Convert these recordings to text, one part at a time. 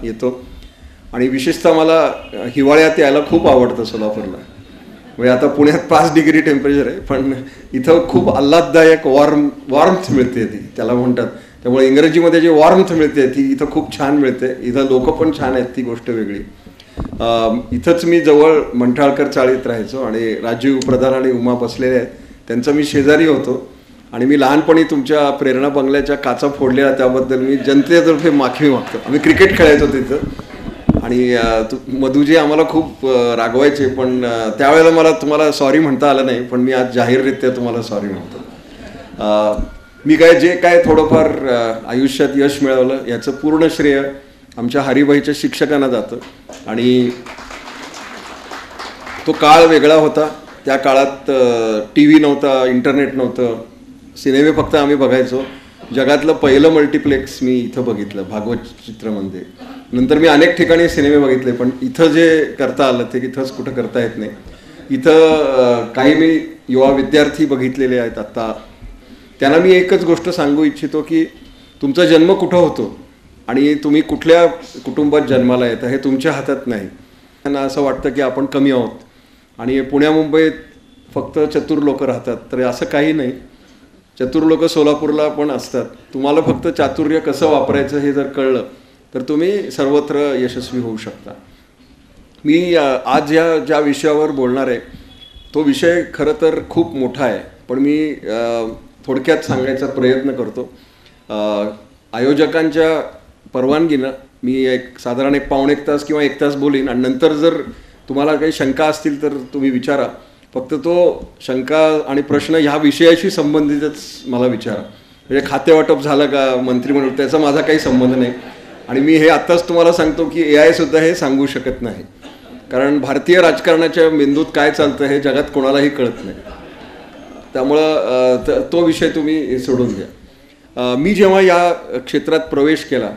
येतो आणि विशेषतः मला हिवाळ्यात यायला खूप आवडतं सोलापूरला. म्हणजे आता पुण्यात 5 डिग्री टेम्परेचर आहे, पण इथं खूप आल्हाददायक वॉर्मथ मिळते, ती त्याला म्हणतात. त्यामुळे इंग्रजीमध्ये जे वॉर्मथ मिळते ती इथं खूप छान मिळते. इथं लोक पण छान आहेत, ती गोष्ट वेगळी. इथंच मी जवळ मंठाळकर चाळीत राहायचो आणि राजीव प्रधान आणि उमा बसलेले आहेत, त्यांचा मी शेजारी होतो. आणि मी लहानपणी तुमच्या प्रेरणा बंगल्याच्या काचा फोडलेल्या त्याबद्दल मी जनतेतर्फे माफी मागतो. आम्ही क्रिकेट खेळायचो तिथं आणि मधुजी आम्हाला खूप रागवायचे, पण त्यावेळेला मला तुम्हाला सॉरी म्हणता आलं नाही, पण मी आज जाहीररित्या तुम्हाला सॉरी म्हणतो. मी जे काय थोडंफार आयुष्यात यश मिळवलं याचं पूर्ण श्रेय आमच्या हरिभाईच्या शिक्षकांना जातं. आणि तो काळ वेगळा होता. त्या काळात TV नव्हता, इंटरनेट नव्हतं, सिनेमे फक्त आम्ही बघायचो. जगातलं पहिलं मल्टिप्लेक्स मी इथं बघितलं, भागवत चित्रमंदिर. नंतर मी अनेक ठिकाणी सिनेमे बघितले, पण इथं जे करता आलं ते इथंच कुठं करता येत नाही. इथं काही मी युवा विद्यार्थी बघितलेले आहेत आत्ता. त्यांना मी एकच गोष्ट सांगू इच्छितो की तुमचा जन्म कुठं होतो आणि तुम्ही कुठल्या कुटुंबात जन्माला येता हे तुमच्या हातात नाही. त्यांना असं वाटतं की आपण कमी आहोत आणि पुण्या मुंबईत फक्त चतुर लोक राहतात, तर असं काही नाही. चतुर लोक सोलापूरला पण असतात. तुम्हाला फक्त चातुर्य कसं वापरायचं हे जर कळलं तर तुम्ही सर्वत्र यशस्वी होऊ शकता. मी आज ज्या विषयावर बोलणार आहे तो विषय खरं तर खूप मोठा आहे, पण मी थोडक्यात सांगायचा प्रयत्न करतो. आयोजकांच्या परवानगीनं मी साधारण 1-1.5 तास किंवा 1 तास बोलीन आणि नंतर जर तुम्हाला काही शंका असतील तर तुम्ही विचारा. फक्त तो शंका आणि प्रश्न ह्या विषयाशी संबंधितच मला विचारा. म्हणजे खातेवाटप झालं का मंत्रिमंडळ, त्याचा माझा काही संबंध नाही. आणि मी हे आत्ताच तुम्हाला सांगतो की AI सुद्धा हे सांगू शकत नाही, कारण भारतीय राजकारणाच्या मेंदूत काय चालतं हे जगात कोणालाही कळत नाही. त्यामुळं तो विषय तुम्ही सोडून द्या. मी जेव्हा या क्षेत्रात प्रवेश केला,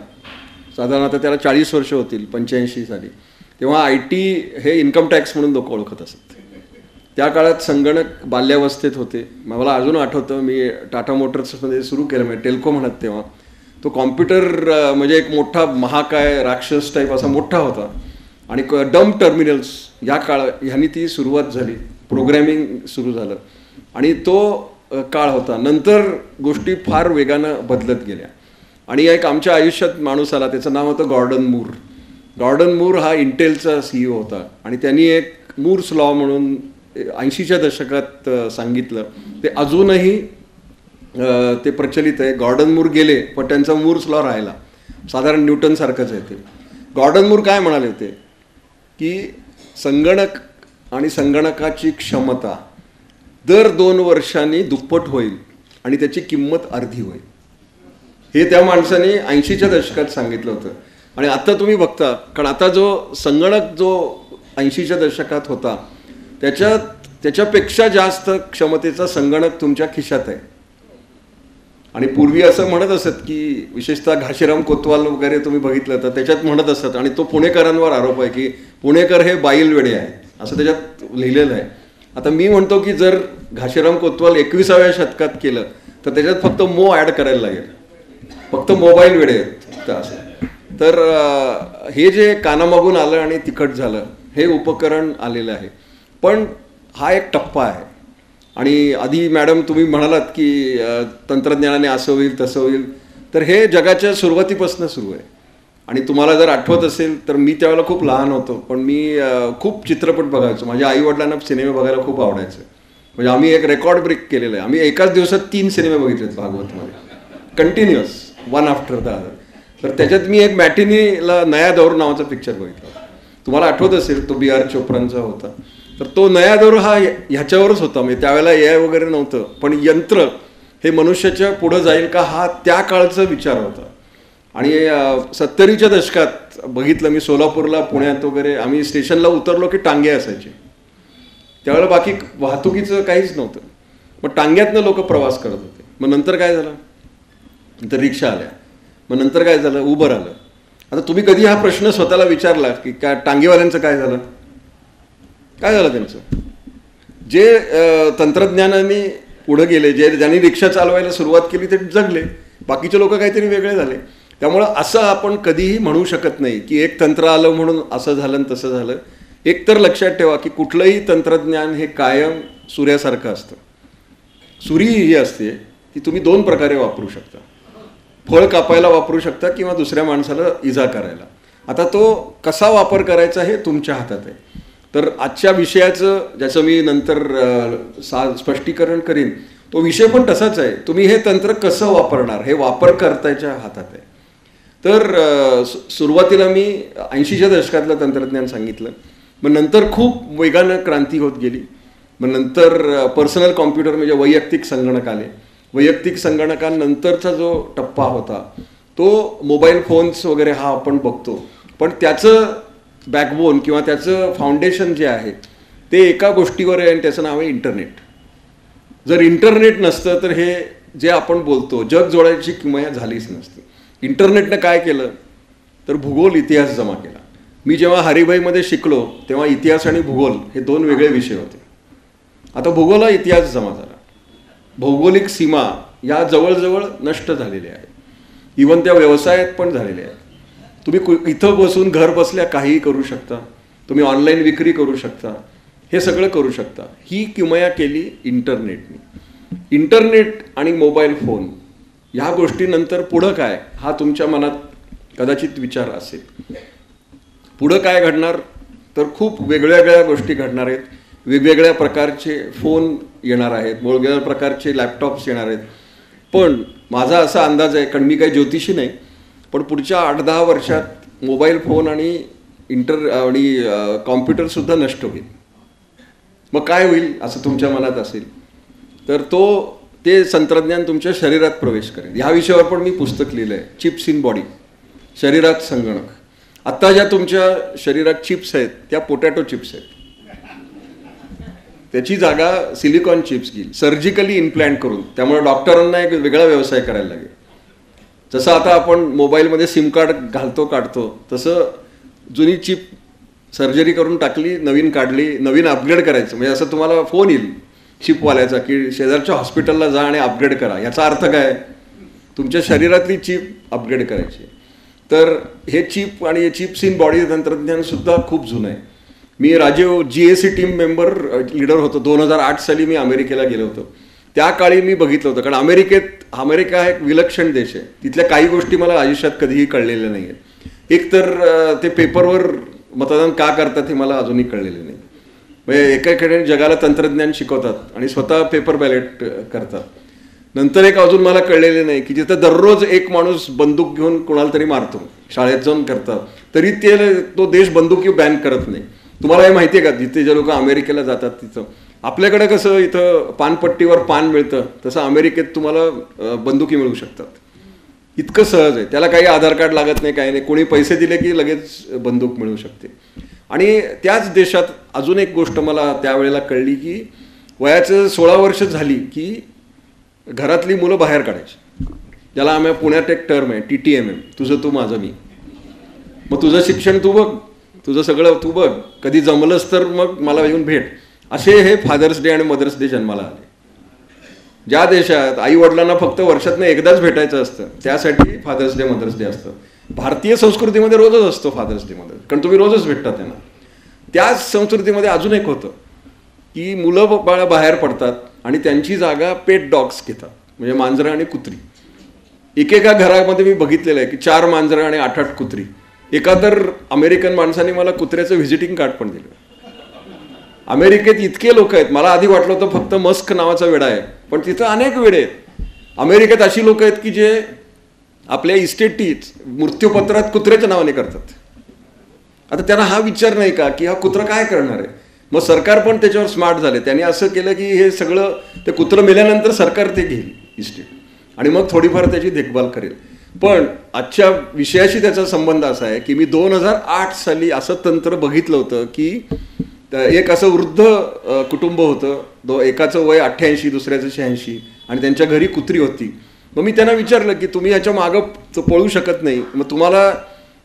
साधारण आता त्याला 40 वर्ष होतील, 85 साली, तेव्हा IT हे इन्कम टॅक्स म्हणून लोक ओळखत असत. त्या काळात संगणक बाल्यावस्थेत होते. मला अजून आठवतं, मी टाटा मोटर्समध्ये सुरू केलं, म्हणजे टेल्को म्हणत तेव्हा. तो कॉम्प्युटर म्हणजे एक मोठा महाकाय राक्षस टाईप असा मोठा होता आणि डम्प टर्मिनल्स ह्यांनी ती सुरुवात झाली, प्रोग्रॅमिंग सुरू झालं आणि तो काळ होता. नंतर गोष्टी फार वेगानं बदलत गेल्या आणि एक आमच्या आयुष्यात माणूस आला, त्याचं नाव होतं गॉर्डन मूर. गॉर्डन मूर हा इंटेलचा CEO होता आणि त्यांनी एक मूर्स लॉ म्हणून 80च्या दशकात सांगितलं. ते अजूनही ते प्रचलित आहे. गॉर्डन मूर गेले पण त्यांचा मूर्स लॉ राहिला, साधारण न्यूटनसारखंच आहे ते. गॉर्डन मूर काय म्हणाले होते की संगणक आणि संगणकाची क्षमता दर 2 वर्षांनी दुप्पट होईल आणि त्याची किंमत अर्धी होईल. हे त्या माणसाने 80च्या दशकात सांगितलं होतं. आणि आता तुम्ही बघता, कारण आता जो संगणक जो 80च्या दशकात होता त्याच्यापेक्षा जास्त क्षमतेचा संगणक तुमच्या खिशात आहे. आणि पूर्वी असं म्हणत असत की विशेषतः घाशीराम कोतवाल वगैरे तुम्ही बघितलं तर त्याच्यात म्हणत असत, आणि तो पुणेकरांवर आरोप आहे की पुणेकर हे बाईल आहे असं त्याच्यात लिहिलेलं आहे. आता मी म्हणतो की जर घाशीराम कोतवाल 21व्या शतकात केलं तर त्याच्यात फक्त ॲड करायला लागेल, फक्त मोबाईल वेडे आहेत असं. तर हे जे कानामागून आलं आणि तिखट झालं हे उपकरण आलेलं आहे. पण हा एक टप्पा आहे. आणि आधी मॅडम तुम्ही म्हणालात की तंत्रज्ञानाने असं होईल तसं होईल, तर हे जगाच्या सुरुवातीपासून सुरू आहे. आणि तुम्हाला जर आठवत असेल तर मी त्यावेळेला खूप लहान होतो, पण मी खूप चित्रपट बघायचो. माझ्या आईवडिलांना सिनेमे बघायला खूप आवडायचं. म्हणजे आम्ही एक रेकॉर्ड ब्रेक केलेलं आहे. आम्ही एकाच दिवसात 3 सिनेमे बघितलेत भागवतमध्ये, continuous, one after the other. तर त्याच्यात मी एक मॅटिनीला नया दौर नावाचा पिक्चर बघितला. तुम्हाला आठवत असेल, तो BR चोप्रांचा होता. तर तो नया दौर हा ह्याच्यावरच होता. म्हणजे त्यावेळेला AI वगैरे नव्हतं, पण यंत्र हे मनुष्याच्या पुढं जाईल का हा त्या काळचा विचार होता. आणि 70च्या दशकात बघितलं मी, सोलापूरला, पुण्यात वगैरे आम्ही स्टेशनला उतरलो की टांगे असायचे. त्यावेळेला बाकी वाहतुकीचं काहीच नव्हतं, मग टांग्यातनं लोक प्रवास करत होते. मग नंतर काय झालं, नंतर रिक्षा आल्या, मग नंतर काय झालं, उबर आलं. आता तुम्ही कधी हा प्रश्न स्वतःला विचारला की काय टांगेवाल्यांचं काय झालं? काय झालं त्यांचं? जे तंत्रज्ञानाने पुढे गेले, ज्यांनी रिक्षा चालवायला सुरुवात केली ते जगले, बाकीचे लोक काहीतरी वेगळे झाले. त्यामुळं असं आपण कधीही म्हणू शकत नाही की एक तंत्र आलं म्हणून असं झालं आणि तसं झालं. एक तर लक्षात ठेवा की कुठलंही तंत्रज्ञान हे कायम सूर्यासारखं असतं. सुरी ही असते ती तुम्ही 2 प्रकारे वापरू शकता. फळ कापायला वापरू शकता किंवा दुसऱ्या माणसाला इजा करायला. आता तो कसा वापर करायचा हे तुमच्या हातात आहे. तर आजच्या विषयाचं ज्याचं मी नंतर स्पष्टीकरण करीन तो विषय पण तसाच आहे. तुम्ही हे तंत्र कसं वापरणार हे वापरकर्त्याच्या हातात आहे. तर सुरुवातीला मी 80च्या दशकातलं तंत्रज्ञान सांगितलं. मग नंतर खूप वेगानं क्रांती होत गेली. मग नंतर पर्सनल कॉम्प्युटर म्हणजे वैयक्तिक संगणक आले. वैयक्तिक संगणकानंतरचा जो टप्पा होता तो मोबाईल फोन्स वगैरे हा आपण बघतो. पण त्याचं बॅकबोन किंवा त्याचं फाउंडेशन जे आहे ते एका गोष्टीवर आहे आणि त्याचं नाव आहे इंटरनेट. जर इंटरनेट नसतं तर हे जे आपण बोलतो जग जोडायची किमया झालीच नसती. इंटरनेटनं काय केलं तर भूगोल इतिहास जमा केला. मी जेव्हा हरिभाईमध्ये शिकलो तेव्हा इतिहास आणि भूगोल हे 2 वेगळे विषय होते. आता भूगोल इतिहास जमा झाला. भौगोलिक सीमा या जवळजवळ नष्ट झालेल्या आहेत. इव्हन त्या व्यवसायात पण झालेल्या आहेत. तुम्ही इथं बसून घर बसल्या काहीही करू शकता. तुम्ही ऑनलाईन विक्री करू शकता. हे सगळं करू शकता. ही किमया केली इंटरनेटने. इंटरनेट आणि मोबाईल फोन ह्या गोष्टीनंतर पुढं काय हा तुमच्या मनात कदाचित विचार असेल. पुढं काय घडणार तर खूप वेगवेगळ्या गोष्टी घडणार आहेत. वेगवेगळ्या प्रकारचे फोन येणार आहेत. वेगवेगळ्या प्रकारचे लॅपटॉप्स येणार आहेत. पण माझा असा अंदाज आहे कारण मी काही ज्योतिषी नाही पण पुढच्या 8-10 वर्षात मोबाईल फोन आणि कॉम्प्युटरसुद्धा नष्ट होईल. मग काय होईल असं तुमच्या मनात असेल तर ते तंत्रज्ञान तुमच्या शरीरात प्रवेश करेल. ह्या विषयावर पण मी पुस्तक लिहिलं आहे. चिप्स इन बॉडी, शरीरात संगणक. आत्ता ज्या तुमच्या शरीरात चिप्स आहेत त्या पोटॅटो चिप्स आहेत. त्याची जागा सिलिकॉन चिप्स घेईल सर्जिकली इम्प्लांट करून. त्यामुळे डॉक्टरांना एक वेगळा व्यवसाय करायला लागेल. जसं आता आपण मोबाईलमध्ये सिम कार्ड घालतो काढतो तसं जुनी चिप सर्जरी करून टाकली, नवीन काढली, नवीन अपग्रेड करायचं. म्हणजे असं तुम्हाला फोन येईल चिपवाल्याचा की शेजारच्या हॉस्पिटलला जा आणि अपग्रेड करा. याचा अर्थ काय तुमच्या शरीरातली चिप अपग्रेड करायची. तर हे चिप आणि हे चिप्स इन बॉडी तंत्रज्ञानसुद्धा खूप जुनं आहे. मी Rajiv GAC team member leader होतो. 2008 साली मी अमेरिकेला गेलो होतो. त्या काळी मी बघितलं होतं कारण अमेरिका एक विलक्षण देश आहे. तिथल्या काही गोष्टी मला आयुष्यात कधीही कळलेल्या नाही आहेत. एक तर ते पेपरवर मतदान का करतात हे मला अजूनही कळलेलं नाही. म्हणजे एकाकडे जगाला तंत्रज्ञान शिकवतात आणि स्वतः पेपर बॅलेट करतात. नंतर एक अजून मला कळलेले नाही की जिथं दररोज एक माणूस बंदूक घेऊन कोणाला तरी मारतो, शाळेत जाऊन करतात, तरी तो देश बंदुकी बॅन करत नाही. तुम्हाला हे माहिती आहे का जिथे जे लोक अमेरिकेला जातात तिथं आपल्याकडे कसं इथं पानपट्टीवर पान मिळतं तसं अमेरिकेत तुम्हाला बंदुकी मिळू शकतात. इतकं सहज आहे. त्याला काही आधार कार्ड लागत नाही, काही नाही. कोणी पैसे दिले की लगेच बंदूक मिळू शकते. आणि त्याच देशात अजून एक गोष्ट मला त्यावेळेला कळली की वयाचं 16 वर्ष झाली की घरातली मुलं बाहेर काढायची. ज्याला आम्ही पुण्यात एक टर्म आहे TTMM, तुझं तू माझं मी. मग तुझं शिक्षण तू बघ, तुझं सगळं तू बघ, कधी जमलंच तर मग मला येऊन भेट. असे हे फादर्स डे आणि मदर्स डे जन्माला आले. ज्या देशात आई वडिलांना फक्त वर्षातनं एकदाच भेटायचं असतं त्यासाठी फादर्स डे मदर्स डे असतं. भारतीय संस्कृतीमध्ये रोजच असतो फादर्स डे मदर्स, कारण तुम्ही रोजच भेटता त्यांना. त्याच संस्कृतीमध्ये अजून एक होतं की मुलं बाळं बाहेर पडतात आणि त्यांची जागा पेट डॉग्स घेतात, म्हणजे मांजरं आणि कुत्री. एकेका घरामध्ये मी बघितलेलं आहे की 4 मांजरं आणि 8-8 कुत्री. एका तर अमेरिकन माणसाने मला कुत्र्याचं व्हिजिटिंग कार्ड पण दिलं. अमेरिकेत इतके लोक आहेत. मला आधी वाटलं होतं फक्त मस्क नावाचा वेडा आहे, पण तिथं अनेक वेडे आहेत. अमेरिकेत अशी लोक आहेत की जे आपल्या इस्टेटीच मृत्यूपत्रात कुत्र्याच्या नावाने करतात. आता त्यांना हा विचार नाही का की हा कुत्रा काय करणार आहे. मग सरकार पण त्याच्यावर स्मार्ट झाले. त्यांनी असं केलं की हे सगळं ते कुत्रं मेल्यानंतर सरकार ते घेईल इस्टेट आणि मग थोडीफार त्याची देखभाल करेल. पण आजच्या विषयाशी त्याचा संबंध असा आहे की मी 2008 साली असं तंत्र बघितलं होतं की एक असं वृद्ध कुटुंब होतं. एकाचं वय 88, दुसऱ्याचं 86 आणि त्यांच्या घरी कुत्री होती. मग मी त्यांना विचारलं की तुम्ही याच्या मागं पळू शकत नाही, मग तुम्हाला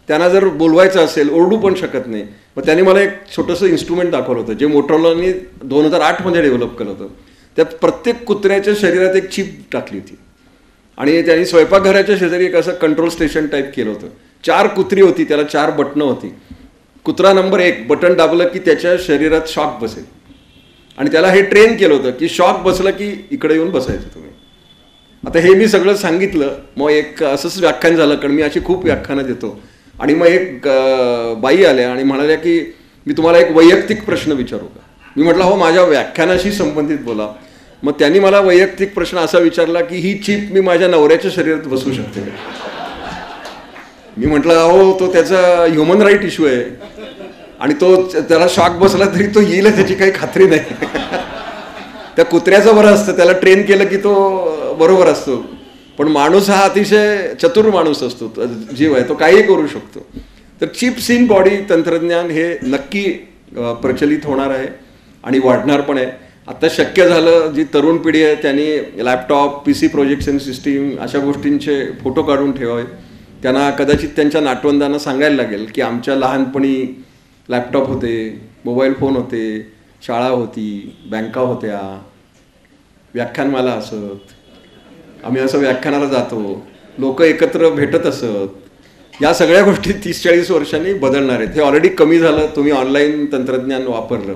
त्यांना जर बोलवायचं असेल ओरडू पण शकत नाही. मग त्यांनी मला एक छोटंसं इन्स्ट्रुमेंट दाखवलं होतं जे मोटोरोलाने 2008 मध्ये डेव्हलप केलं होतं. त्यात प्रत्येक कुत्र्याच्या शरीरात एक चिप टाकली होती आणि त्यांनी स्वयंपाकघराच्या शेजारी एक असं कंट्रोल स्टेशन टाईप केलं होतं. 4 कुत्री होती, त्याला 4 बटणं होती. कुत्रा नंबर 1 बटन दाबलं की त्याच्या शरीरात शॉक बसेल. आणि त्याला हे ट्रेन केलं होतं की शॉक बसलं की इकडे येऊन बसायचं तुम्ही. आता हे मी सगळं सांगितलं, मग एक असंच व्याख्यान झालं, कारण मी अशी खूप व्याख्यानं देतो. आणि मग एक बाई आल्या आणि म्हणाल्या की मी तुम्हाला एक वैयक्तिक प्रश्न विचारू का. मी म्हटलं हो, माझ्या व्याख्यानाशी संबंधित बोला. मग त्यांनी मला वैयक्तिक प्रश्न असा विचारला की ही चिप मी माझ्या नवऱ्याच्या शरीरात बसवू शकते. मी म्हटलं अहो, तो त्याचा ह्युमन राईट इश्यू आहे आणि तो त्याला शॉक बसला तरी तो येईल त्याची काही खात्री नाही. त्या कुत्र्याचं बरं असतं, त्याला ट्रेन केलं की तो बरोबर असतो. पण माणूस हा अतिशय चतुर माणूस असतो, जीव आहे, तो काही करू शकतो. तर चिप्स इन बॉडी तंत्रज्ञान हे नक्की प्रचलित होणार आहे आणि वाढणार पण आहे. आता शक्य झालं, जी तरुण पिढी आहे त्यांनी लॅपटॉप, PC प्रोजेक्शन सिस्टीम अशा गोष्टींचे फोटो काढून ठेवावे. त्यांना कदाचित त्यांच्या नातवंडांना सांगायला लागेल की आमच्या लहानपणी लॅपटॉप होते, मोबाईल फोन होते, शाळा होती, बँका होत्या, व्याख्यानमाला असत, आम्ही असं व्याख्यानाला जातो, लोक एकत्र भेटत असत. या सगळ्या गोष्टी 30-40 वर्षांनी बदलणार आहेत. हे ऑलरेडी कमी झालं, तुम्ही ऑनलाईन तंत्रज्ञान वापरलं.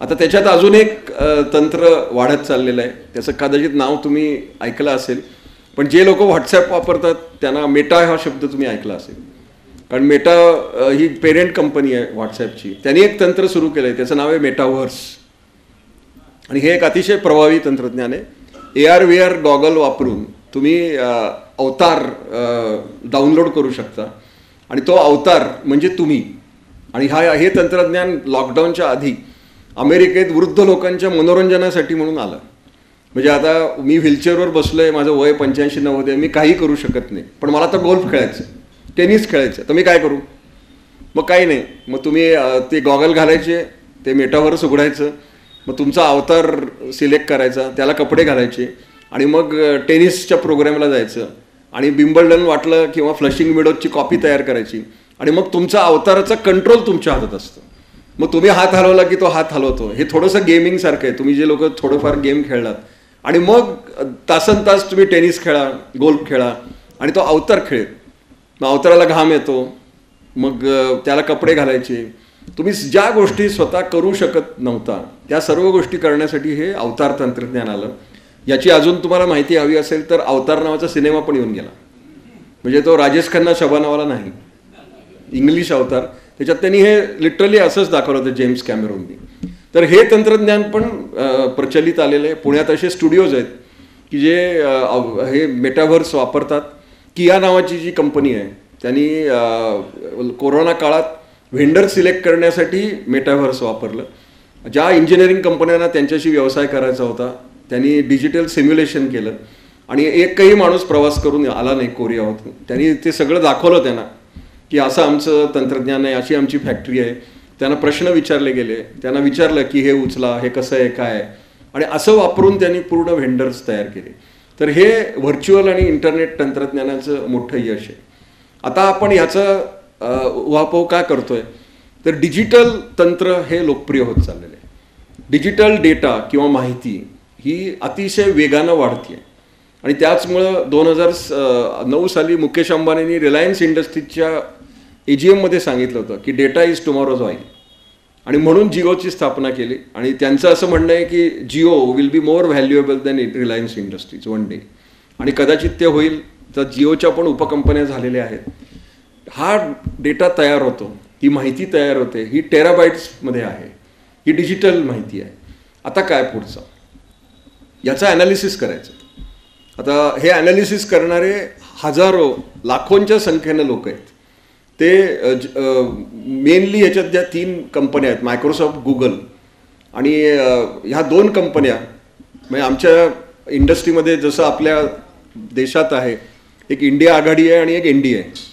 आता त्याच्यात अजून एक तंत्र वाढत चाललेलं आहे, त्याचं कदाचित नाव तुम्ही ऐकलं असेल. पण जे लोक व्हॉट्सॲप वापरतात त्यांना मेटा हा शब्द तुम्ही ऐकला असेल, कारण मेटा ही पेरेंट कंपनी आहे व्हॉट्सॲपची. त्यांनी एक तंत्र सुरू केलं आहे, त्याचं नाव आहे मेटाव्हर्स. आणि हे एक अतिशय प्रभावी तंत्रज्ञान आहे. AR/VR गॉगल वापरून तुम्ही अवतार डाउनलोड करू शकता आणि तो अवतार म्हणजे तुम्ही. आणि हे तंत्रज्ञान लॉकडाऊनच्या आधी अमेरिकेत वृद्ध लोकांच्या मनोरंजनासाठी म्हणून आलं. म्हणजे आता मी व्हीलचेअरवर बसलोय, माझं वय 85-90 आहे, मी काही करू शकत नाही, पण मला तर गोल्फ खेळायचं, टेनिस खेळायचं, तर मी काय करू. मग काही नाही, मग तुम्ही ते गॉगल घालायचे, ते मेटाव्हर्स उघडायचं, मग तुमचा अवतार सिलेक्ट करायचा, त्याला कपडे घालायचे आणि मग टेनिसच्या प्रोग्रामला जायचं आणि विम्बल्डन वाटलं किंवा फ्लशिंग मेडोजची कॉपी तयार करायची आणि मग तुमचा अवताराचा कंट्रोल तुमच्या हातात असतो. मग तुम्ही हात हलवला की तो हात हलवतो. हे थोडंसं गेमिंगसारखं आहे. तुम्ही जे लोक थोडंफार गेम खेळलात आणि मग तासनतास तुम्ही टेनिस खेळा, गोल्फ खेळा आणि तो अवतार खेळेल. मग अवताराला घाम येतो, मग त्याला कपडे घालायचे. तुम्ही ज्या गोष्टी स्वतः करू शकत नव्हता त्या सर्व गोष्टी करण्यासाठी हे अवतार तंत्रज्ञान आलं. याची अजून तुम्हाला माहिती हवी असेल तर अवतार नावाचा सिनेमा पण येऊन गेला. म्हणजे तो राजेश खन्ना शबानावाला नाही, इंग्लिश अवतार. त्याच्यात त्यांनी हे लिटरली असंच दाखवलं होतं जेम्स कॅमेरॉननी. तर हे तंत्रज्ञान पण प्रचलित आलेलं आहे. पुण्यात असे स्टुडिओज आहेत की जे हे मेटाव्हर्स वापरतात. किया नावाची जी कंपनी आहे त्यांनी कोरोना काळात व्हेंडर सिलेक्ट करण्यासाठी मेटाव्हर्स वापरलं. ज्या इंजिनिअरिंग कंपन्यांना त्यांच्याशी व्यवसाय करायचा होता त्यांनी डिजिटल सिम्युलेशन केलं आणि एकही माणूस प्रवास करून आला नाही कोरियामधून. त्यांनी ते सगळं दाखवलं त्यांना की असं आमचं तंत्रज्ञान आहे, अशी आमची फॅक्टरी आहे. त्यांना प्रश्न विचारले गेले, त्यांना विचारलं की हे उचला, हे कसं आहे, काय आहे, आणि असं वापरून त्यांनी पूर्ण व्हेंडर्स तयार केले. तर हे व्हर्च्युअल आणि इंटरनेट तंत्रज्ञानाचं मोठं यश आहे. आता आपण याचं उहापोह का करतोय तर डिजिटल तंत्र हे लोकप्रिय होत चाललेलं आहे. डिजिटल डेटा किंवा माहिती ही अतिशय वेगानं वाढते आणि त्याचमुळं 2009 साली मुकेश अंबानींनी रिलायन्स इंडस्ट्रीजच्या AGMमध्ये सांगितलं होतं की डेटा इज टुमॉरोज ऑईल आणि म्हणून जिओची स्थापना केली. आणि त्यांचं असं म्हणणं आहे की Jio will be more valuable than Reliance industries one day. आणि कदाचित ते होईल. तर जिओच्या पण उपकंपन्या झालेल्या आहेत. हा डेटा तयार होतो, ही माहिती तयार होते, ही टेराबाईट्समध्ये आहे, ही डिजिटल माहिती आहे. आता काय पुढचं, याचं ॲनालिसिस करायचं. आता हे ॲनालिसिस करणारे हजारो लाखोंच्या संख्येनं लोक आहेत. ते मेनली ह्याच्यात ज्या 3 कंपन्या आहेत, मायक्रोसॉफ्ट, गुगल आणि ह्या 2 कंपन्या, म्हणजे आमच्या इंडस्ट्रीमध्ये जसं आपल्या देशात आहे एक इंडिया आघाडी आहे आणि एक NDA आहे,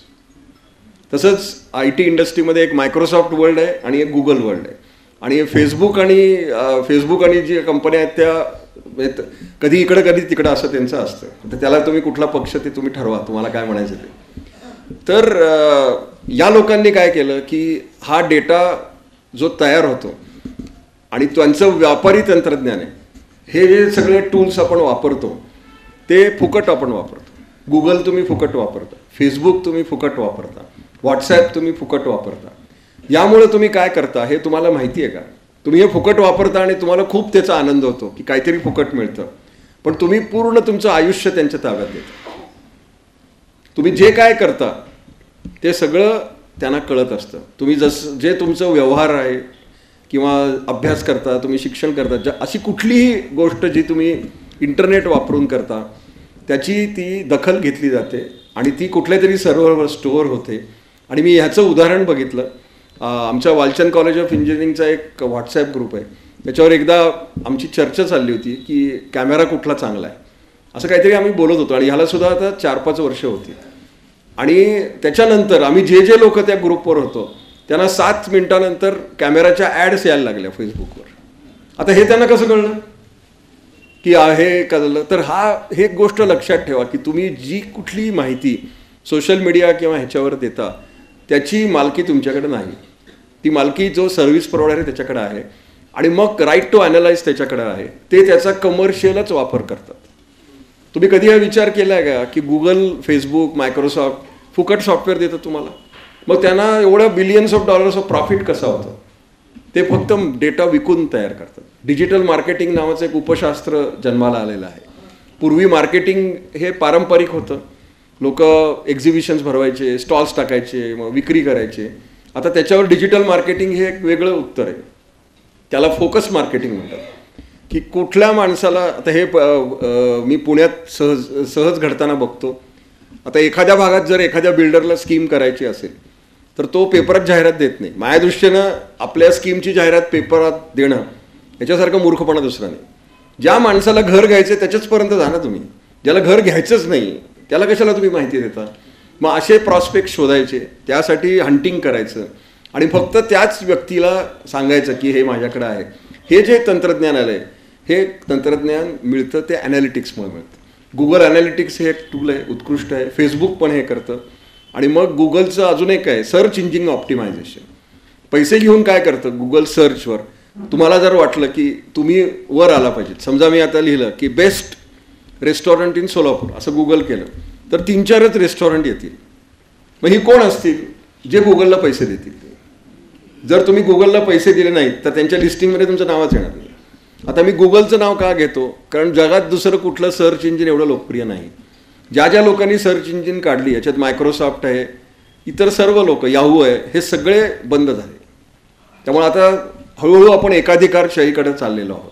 तसंच IT इंडस्ट्रीमध्ये एक मायक्रोसॉफ्ट वर्ल्ड आहे आणि एक गुगल वर्ल्ड आहे. आणि फेसबुक आणि जी कंपन्या आहेत त्या कधी इकडं कधी तिकडं असं त्यांचं असतं. तर त्याला तुम्ही कुठला पक्ष ते तुम्ही ठरवा, तुम्हाला काय म्हणायचं ते. तर या लोकांनी काय केलं की हा डेटा जो तयार होतो आणि त्यांचं व्यापारी तंत्रज्ञान आहे, हे जे सगळे टूल्स आपण वापरतो ते फुकट आपण वापरतो. गुगल तुम्ही फुकट वापरता, फेसबुक तुम्ही फुकट वापरता, व्हॉट्सॲप तुम्ही फुकट वापरता. यामुळे तुम्ही काय करता हे तुम्हाला माहिती आहे का? तुम्ही हे फुकट वापरता आणि तुम्हाला खूप त्याचा आनंद होतो की काहीतरी फुकट मिळतं, पण तुम्ही पूर्ण तुमचं आयुष्य त्यांच्या ताब्यात देता. तुम्ही जे काय करता ते सगळं त्यांना कळत असतं. तुम्ही जे तुमचं व्यवहार आहे किंवा अभ्यास करता, तुम्ही शिक्षण करता, अशी कुठलीही गोष्ट जी तुम्ही इंटरनेट वापरून करता त्याची ती दखल घेतली जाते आणि ती कुठल्या तरी सर्व्हरवर स्टोअर होते. आणि मी ह्याचं उदाहरण बघितलं. आमच्या वालचंद कॉलेज ऑफ इंजिनिअरिंगचा एक व्हॉट्सॲप ग्रुप आहे, त्याच्यावर एकदा आमची चर्चा चालली होती की कॅमेरा कुठला चांगला आहे असं काहीतरी आम्ही बोलत होतो. आणि ह्याला सुद्धा आता 4-5 वर्ष होती. आणि त्याच्यानंतर आम्ही जे लोक त्या ग्रुपवर होतो त्यांना 7 मिनिटानंतर कॅमेराच्या ॲड्स यायला लागल्या फेसबुकवर. आता हे त्यांना कसं कळलं की हे कळलं? तर हे गोष्ट लक्षात ठेवा की तुम्ही जी कुठली माहिती सोशल मीडिया किंवा ह्याच्यावर देता त्याची मालकी तुमच्याकडे नाही. ती मालकी जो सर्व्हिस प्रोव्हायडर आहे त्याच्याकडे आहे आणि मग राईट टू ॲनालाइज त्याच्याकडे आहे. ते त्याचा कमर्शियलच वापर करतात. तुम्ही कधी हा विचार केला आहे का की गुगल, फेसबुक, मायक्रोसॉफ्ट फुकट सॉफ्टवेअर देतं तुम्हाला, मग त्यांना एवढं billions of dollars of profit कसं होतं? ते फक्त डेटा विकून तयार करतात. डिजिटल मार्केटिंग नावाचं एक उपशास्त्र जन्माला आलेलं आहे. पूर्वी मार्केटिंग हे पारंपरिक होतं. लोक एक्झिबिशन्स भरवायचे, स्टॉल्स टाकायचे, मग विक्री करायचे. आता त्याच्यावर डिजिटल मार्केटिंग हे एक वेगळं उत्तर आहे. त्याला फोकस मार्केटिंग म्हणतात की कुठल्या माणसाला. आता हे मी पुण्यात सहज घडताना बघतो. आता एखाद्या भागात जर एखाद्या बिल्डरला स्कीम करायची असेल तर तो पेपरात जाहिरात देत नाही. माझ्या दृष्टीनं आपल्या स्कीमची जाहिरात पेपरात देणं याच्यासारखं मूर्खपणा दुसरा नाही. ज्या माणसाला घर घ्यायचं त्याच्याचपर्यंत जा ना तुम्ही. ज्याला घर घ्यायचंच नाही त्याला कशाला तुम्ही माहिती देता? मग असे प्रॉस्पेक्ट शोधायचे, त्यासाठी हंटिंग करायचं आणि फक्त त्याच व्यक्तीला सांगायचं की हे माझ्याकडे आहे. हे जे तंत्रज्ञान आलं आहे हे तंत्रज्ञान मिळतं ते ॲनालिटिक्समुळे मिळतं. गुगल ॲनालिटिक्स हे एक टूल आहे, उत्कृष्ट आहे. फेसबुक पण हे करतं. आणि मग गुगलचं अजून एक आहे सर्च इंजिन ऑप्टिमायझेशन. पैसे घेऊन काय करतं गुगल सर्चवर. तुम्हाला जर वाटलं की तुम्ही वर आला पाहिजे, समजा मी आता लिहिलं की बेस्ट रेस्टॉरंट इन सोलापूर असं गुगल केलं तर 3-4च रेस्टॉरंट येतील. मग ही कोण असतील? जे गुगलला पैसे देतील. जर तुम्ही गुगलला पैसे दिले नाहीत तर त्यांच्या लिस्टिंगमध्ये तुमचं नावच येणार नाही. आता मी गुगलचं नाव का घेतो? कारण जगात दुसरं कुठलं सर्च इंजिन एवढं लोकप्रिय नाही. ज्या लोकांनी सर्च इंजिन काढली याच्यात मायक्रोसॉफ्ट आहे, इतर सर्व लोक, याहू आहे, हे सगळे बंद झाले. त्यामुळे आता हळूहळू आपण एकाधिकारशाहीकडे चाललेलो आहोत.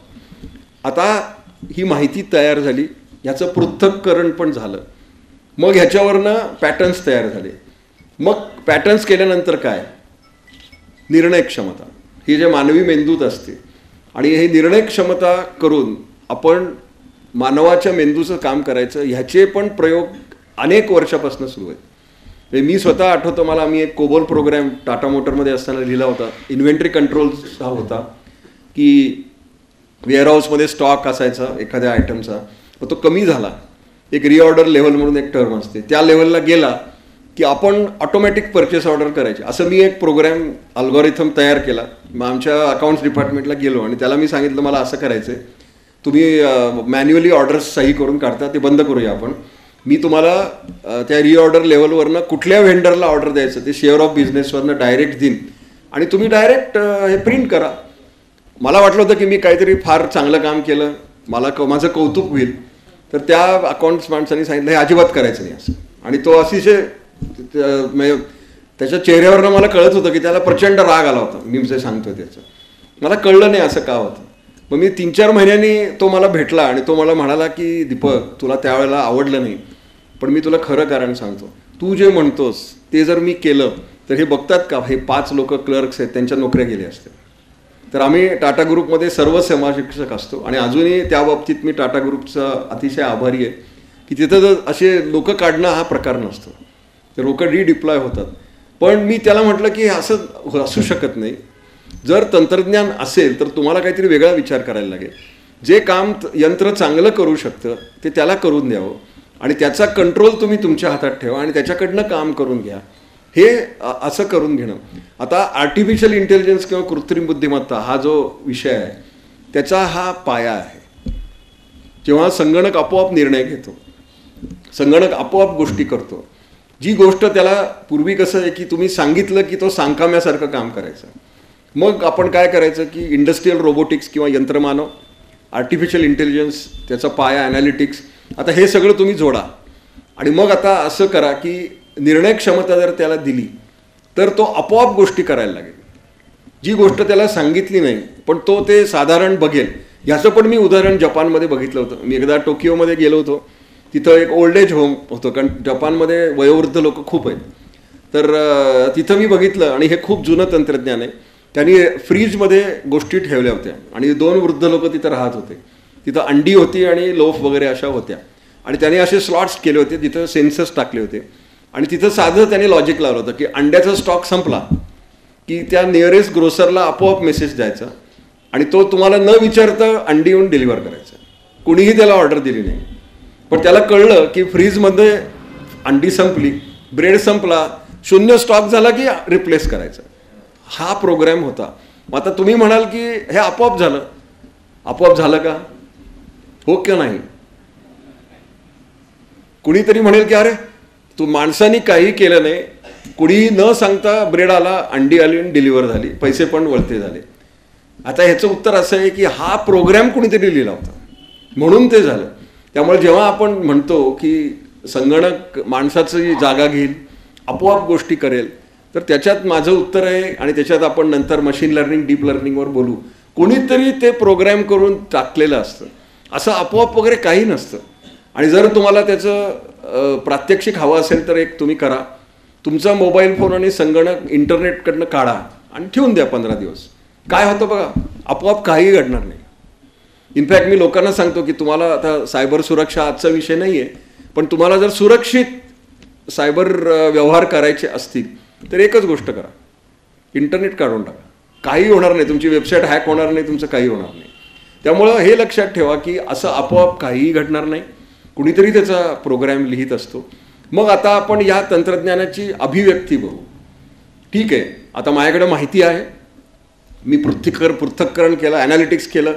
आता ही माहिती तयार झाली, ह्याचं पृथक्करण पण झालं, मग ह्याच्यावरनं पॅटर्न्स तयार झाले. मग पॅटर्न्स केल्यानंतर काय? निर्णय क्षमता. ही जे मानवी मेंदूत असते आणि हे निर्णय क्षमता करून आपण मानवाच्या मेंदूचं काम करायचं, ह्याचे पण प्रयोग अनेक वर्षापासून सुरू आहेत. मी स्वतः आठवतो मला, आम्ही एक कोबोल प्रोग्रॅम टाटा मोटरमध्ये असताना लिहिला होता. इन्व्हेंटरी कंट्रोल्स हा होता की वेअरहाऊसमध्ये स्टॉक असायचा एखाद्या आयटमचा, तो कमी झाला. एक रिऑर्डर लेव्हल म्हणून एक टर्म असते, त्या लेव्हलला गेला की आपण ऑटोमॅटिक परचेस ऑर्डर करायची. असं मी एक प्रोग्रॅम अल्गोरिथम तयार केला. मग आमच्या अकाउंट्स डिपार्टमेंटला गेलो आणि त्याला मी सांगितलं मला असं करायचं आहे, तुम्ही मॅन्युअली ऑर्डर्स सही करून काढता, ते बंद करूया आपण. मी तुम्हाला त्या रिऑर्डर लेवलवरनं कुठल्या व्हेंडरला ऑर्डर द्यायचं ते शेअर ऑफ बिझनेसवरनं डायरेक्ट देईन आणि तुम्ही डायरेक्ट हे प्रिंट करा. मला वाटलं होतं की मी काहीतरी फार चांगलं काम केलं, माझं कौतुक होईल. तर त्या अकाउंट्स माणसांनी सांगितलं हे अजिबात करायचं नाही असं. आणि तो अतिशय त्याच्या चेहऱ्यावरनं मला कळत होतं की त्याला प्रचंड राग आला होता. मी जे सांगतोय त्याचं मला कळलं नाही असं का होतं. मग मी 3-4 महिन्यांनी तो मला भेटला आणि तो मला म्हणाला की दीपक, तुला त्यावेळेला आवडलं नाही, पण मी तुला खरं कारण सांगतो, तू जे म्हणतोस ते जर मी केलं तर हे बघतात का, हे 5 लोक क्लर्क्स आहेत, त्यांच्या नोकऱ्या गेल्या असत्या. तर आम्ही टाटा ग्रुपमध्ये सर्व समाजशिक्षक असतो आणि अजूनही त्या बाबतीत मी टाटा ग्रुपचा अतिशय आभारी आहे की तिथं जर असे लोक काढणं हा प्रकार नसतो, ते लोक डिप्लॉय होतात. पण मी त्याला म्हटलं की असं असू शकत नाही. जर तंत्रज्ञान असेल तर तुम्हाला काहीतरी वेगळा विचार करायला लागेल. जे काम यंत्र चांगलं करू शकतं ते त्याला करून द्यावं आणि त्याचा कंट्रोल तुम्ही तुमच्या हातात ठेवा आणि त्याच्याकडनं काम करून घ्या. हे असं करून घेणं. आता आर्टिफिशियल इंटेलिजन्स किंवा कृत्रिम बुद्धिमत्ता हा जो विषय आहे त्याचा हा पाया आहे. जेव्हा संगणक आपोआप निर्णय घेतो संगणक आपोआप गोष्टी करतो. जी गोष्ट त्याला पूर्वी कसं आहे की तुम्ही सांगितलं की तो सांकाम्यासारखं काम करायचं. मग आपण काय करायचं की इंडस्ट्रियल रोबोटिक्स किंवा यंत्रमानव, आर्टिफिशियल इंटेलिजन्स, त्याचा पाया ॲनालिटिक्स, आता हे सगळं तुम्ही जोडा आणि मग आता असं करा की निर्णय क्षमता जर त्याला दिली तर तो आपोआप गोष्टी करायला लागेल. जी गोष्ट त्याला सांगितली नाही पण तो ते साधारण बघेल. ह्याचं पण मी उदाहरण जपानमध्ये बघितलं होतं. मी एकदा टोकियोमध्ये गेलो होतो. तिथं एक ओल्ड एज होम होतं, कारण जपानमध्ये वयोवृद्ध लोक खूप आहेत. तर तिथं मी बघितलं आणि हे खूप जुनं तंत्रज्ञान आहे. त्यांनी फ्रीजमध्ये गोष्टी ठेवल्या होत्या आणि 2 वृद्ध लोक तिथं राहत होते. तिथं अंडी होती आणि लोफ वगैरे अशा होत्या आणि त्यांनी असे स्लॉट्स केले होते, तिथं सेन्सर्स टाकले होते आणि तिथं साधं त्यांनी लॉजिक लावलं होतं की अंड्याचा स्टॉक संपला की त्या नियरेस्ट ग्रोसरला आपोआप मेसेज द्यायचा आणि तो तुम्हाला न विचारता अंडी येऊन डिलिव्हर करायचा. कुणीही त्याला ऑर्डर दिली नाही, पण त्याला कळलं की फ्रीजमध्ये अंडी संपली, ब्रेड संपला, 0 स्टॉक झाला की रिप्लेस करायचा. हा प्रोग्रॅम होता. आता तुम्ही म्हणाल की हे आपोआप झालं. आपोआप झालं का? हो किंवा नाही? कुणीतरी म्हणेल की अरे तू माणसानी काही केलं नाही, कुणीही न सांगता ब्रेड आला, अंडी आली आणि डिलिव्हर झाली, पैसे पण वळते झाले. आता ह्याचं उत्तर असं आहे की हा प्रोग्रॅम कुणीतरी लिहिला होता म्हणून ते झालं. त्यामुळे जेव्हा आपण म्हणतो की संगणक माणसाची जागा घेईल, आपोआप गोष्टी करेल, तर त्याच्यात माझं उत्तर आहे आणि त्याच्यात आपण नंतर मशीन लर्निंग, डीप लर्निंगवर बोलू. कोणीतरी ते प्रोग्रॅम करून टाकलेलं असतं. असं आपोआप वगैरे काही नसतं. आणि जर तुम्हाला त्याचं प्रात्यक्षिक हवं असेल तर एक तुम्ही करा. तुमचा मोबाईल फोन आणि संगणक इंटरनेटकडनं काढा आणि ठेवून द्या 15 दिवस. काय होतं बघा, आपोआप काहीही घडणार नाही. इनफॅक्ट मी लोकांना सांगतो की तुम्हाला आता सायबर सुरक्षा आजचा विषय नाही आहे, पण तुम्हाला जर सुरक्षित सायबर व्यवहार करायचे असतील तर एकच गोष्ट करा, इंटरनेट काढून टाका. काही होणार नाही, तुमची वेबसाईट हॅक होणार नाही, तुमचं काही होणार नाही. त्यामुळं हे लक्षात ठेवा की असं आपोआप काहीही घडणार नाही, कुणीतरी त्याचा प्रोग्रॅम लिहित असतो. मग आता आपण या तंत्रज्ञानाची अभिव्यक्ती बघू. ठीक आहे, आता माझ्याकडे माहिती आहे, मी पृथक्करण केलं, ॲनालिटिक्स केलं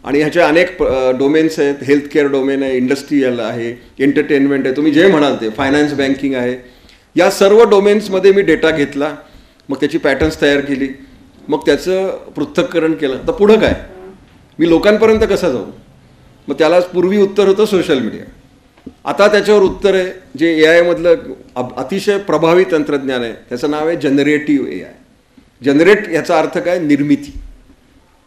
आणि ह्याचे अनेक डोमेन्स आहेत. हेल्थकेअर डोमेन आहे, इंडस्ट्रियल आहे, एंटरटेनमेंट आहे, तुम्ही जे म्हणाल ते, फायनान्स, बँकिंग आहे. या सर्व डोमेन्समध्ये मी डेटा घेतला, मग त्याची पॅटर्न्स तयार केली, मग त्याचं पृथक्करण केलं. तर पुढं काय, मी लोकांपर्यंत कसं जाऊ? मग त्याला पूर्वी उत्तर होतं सोशल मीडिया. आता त्याच्यावर उत्तर आहे जे AI मधलं अतिशय प्रभावी तंत्रज्ञान आहे, त्याचं नाव आहे जनरेटिव्ह AI. जनरेट याचा अर्थ काय? निर्मिती,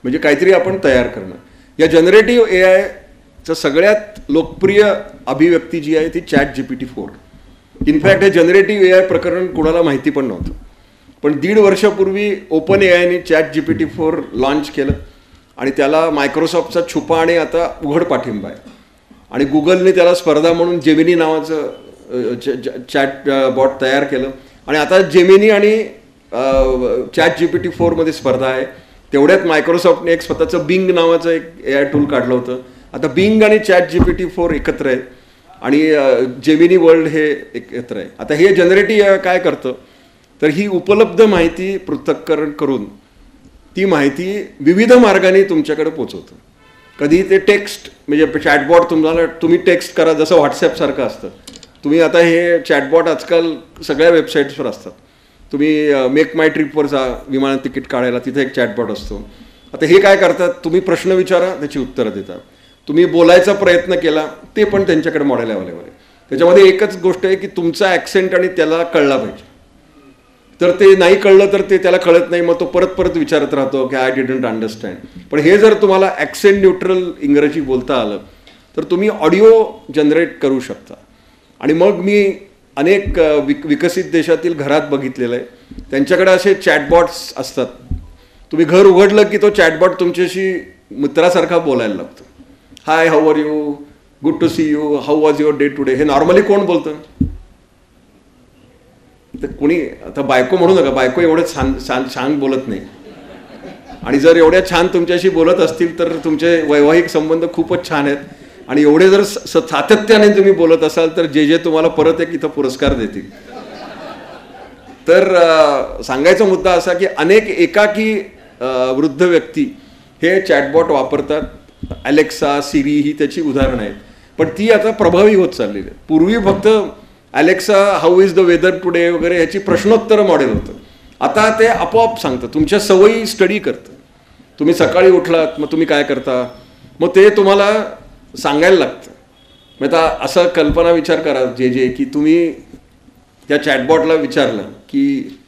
म्हणजे काहीतरी आपण तयार करणं. या जनरेटिव्ह AIचं सगळ्यात लोकप्रिय अभिव्यक्ती जी आहे ती ChatGPT-4. इनफॅक्ट हे जनरेटिव्ह AI प्रकरण कुणाला माहिती पण नव्हतं, पण 1.5 वर्षापूर्वी ओपन AIने ChatGPT-4 लॉन्च केलं आणि त्याला मायक्रोसॉफ्टचा छुपा आणि आता उघड पाठिंबा आहे. आणि गुगलने त्याला स्पर्धा म्हणून जेमिनी नावाचं चॅट बॉट तयार केलं आणि आता जेमिनी आणि ChatGPT-4 मध्ये स्पर्धा आहे. तेवढ्यात मायक्रोसॉफ्टने एक स्वतःचं बिंग नावाचं एक AI टूल काढलं होतं. आता बिंग आणि ChatGPT-4 एकत्र आहे आणि जेमिनी वर्ल्ड हे एकत्र आहे. आता हे जनरेटिव्ह काय करतं तर ही उपलब्ध माहिती पृथक्करण करून ती माहिती विविध मार्गाने तुमच्याकडे पोचवतं. कधी ते टेक्स्ट, म्हणजे चॅटबॉट तुम्ही टेक्स्ट करा, जसं व्हॉट्सॲपसारखं असतं. तुम्ही आता हे चॅटबॉट आजकाल सगळ्या वेबसाईट्सवर असतात. तुम्ही मेक माय ट्रिपवर जा, विमान तिकीट काढायला, तिथे एक चॅटबॉट असतो. आता हे काय करतात, तुम्ही प्रश्न विचारा, त्याची उत्तरं देतात. तुम्ही बोलायचा प्रयत्न केला, ते पण त्यांच्याकडे मॉडेल अवेलेबल आहे. त्याच्यामध्ये एकच गोष्ट आहे की तुमचा ॲक्सेंट आणि त्याला कळला पाहिजे. तर ते नाही कळलं तर ते त्याला कळत नाही, मग तो परत विचारत राहतो की आय डिडंट अंडरस्टँड. पण हे जर तुम्हाला ॲक्सेंट न्यूट्रल इंग्रजी बोलता आलं तर तुम्ही ऑडिओ जनरेट करू शकता. आणि मग मी अनेक विकसित देशातील घरात बघितलेलं आहे, त्यांच्याकडे असे चॅटबॉट्स असतात. तुम्ही घर उघडलं की तो चॅटबॉट तुमच्याशी मित्रासारखा बोलायला लागतो. Hi, how are you, good to see you, how was your day today. हे नॉर्मली कोण बोलतं? तर कोणी, आता बायको म्हणू नका, बायको एवढं छान बोलत नाही. आणि जर एवढ्या छान तुमच्याशी बोलत असतील तर तुमचे वैवाहिक संबंध खूपच छान आहेत. आणि एवढे जर सातत्याने तुम्ही बोलत असाल तर जे तुम्हाला परत एक इथं पुरस्कार देतील. तर सांगायचा मुद्दा असा की अनेक एकाकी वृद्ध व्यक्ती हे चॅटबॉट वापरतात. अलेक्सा, सिरी ही त्याची उदाहरणं आहेत. पण ती आता प्रभावी होत चाललेली आहे. पूर्वी फक्त Alexa how is the weather today वगैरे ह्याची प्रश्नोत्तर मॉडेल होतं. आता ते आपोआप सांगतं, तुमच्या सवयी स्टडी करतं. तुम्ही सकाळी उठलात मग तुम्ही काय करता, मग ते तुम्हाला सांगायला लागतं. मग आता असं कल्पना विचार करा की तुम्ही त्या चॅटबॉटला विचारलं की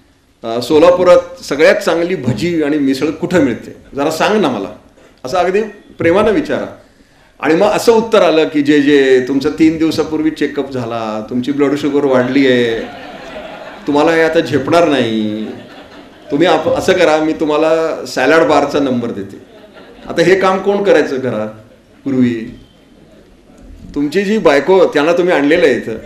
सोलापुरात सगळ्यात चांगली भजी आणि मिसळ कुठं मिळते, जरा सांग ना मला, असं अगदी प्रेमानं विचारा. आणि मग असं उत्तर आलं की तुमचं 3 दिवसापूर्वी चेकअप झाला, तुमची ब्लड शुगर वाढली आहे, तुम्हाला हे आता झेपणार नाही, तुम्ही असं करा, मी तुम्हाला सॅलड बारचा नंबर देते. आता हे काम कोण करायचं घरात? पूर्वी तुमची जी बायको, त्यांना तुम्ही आणलेलं आहे इथं,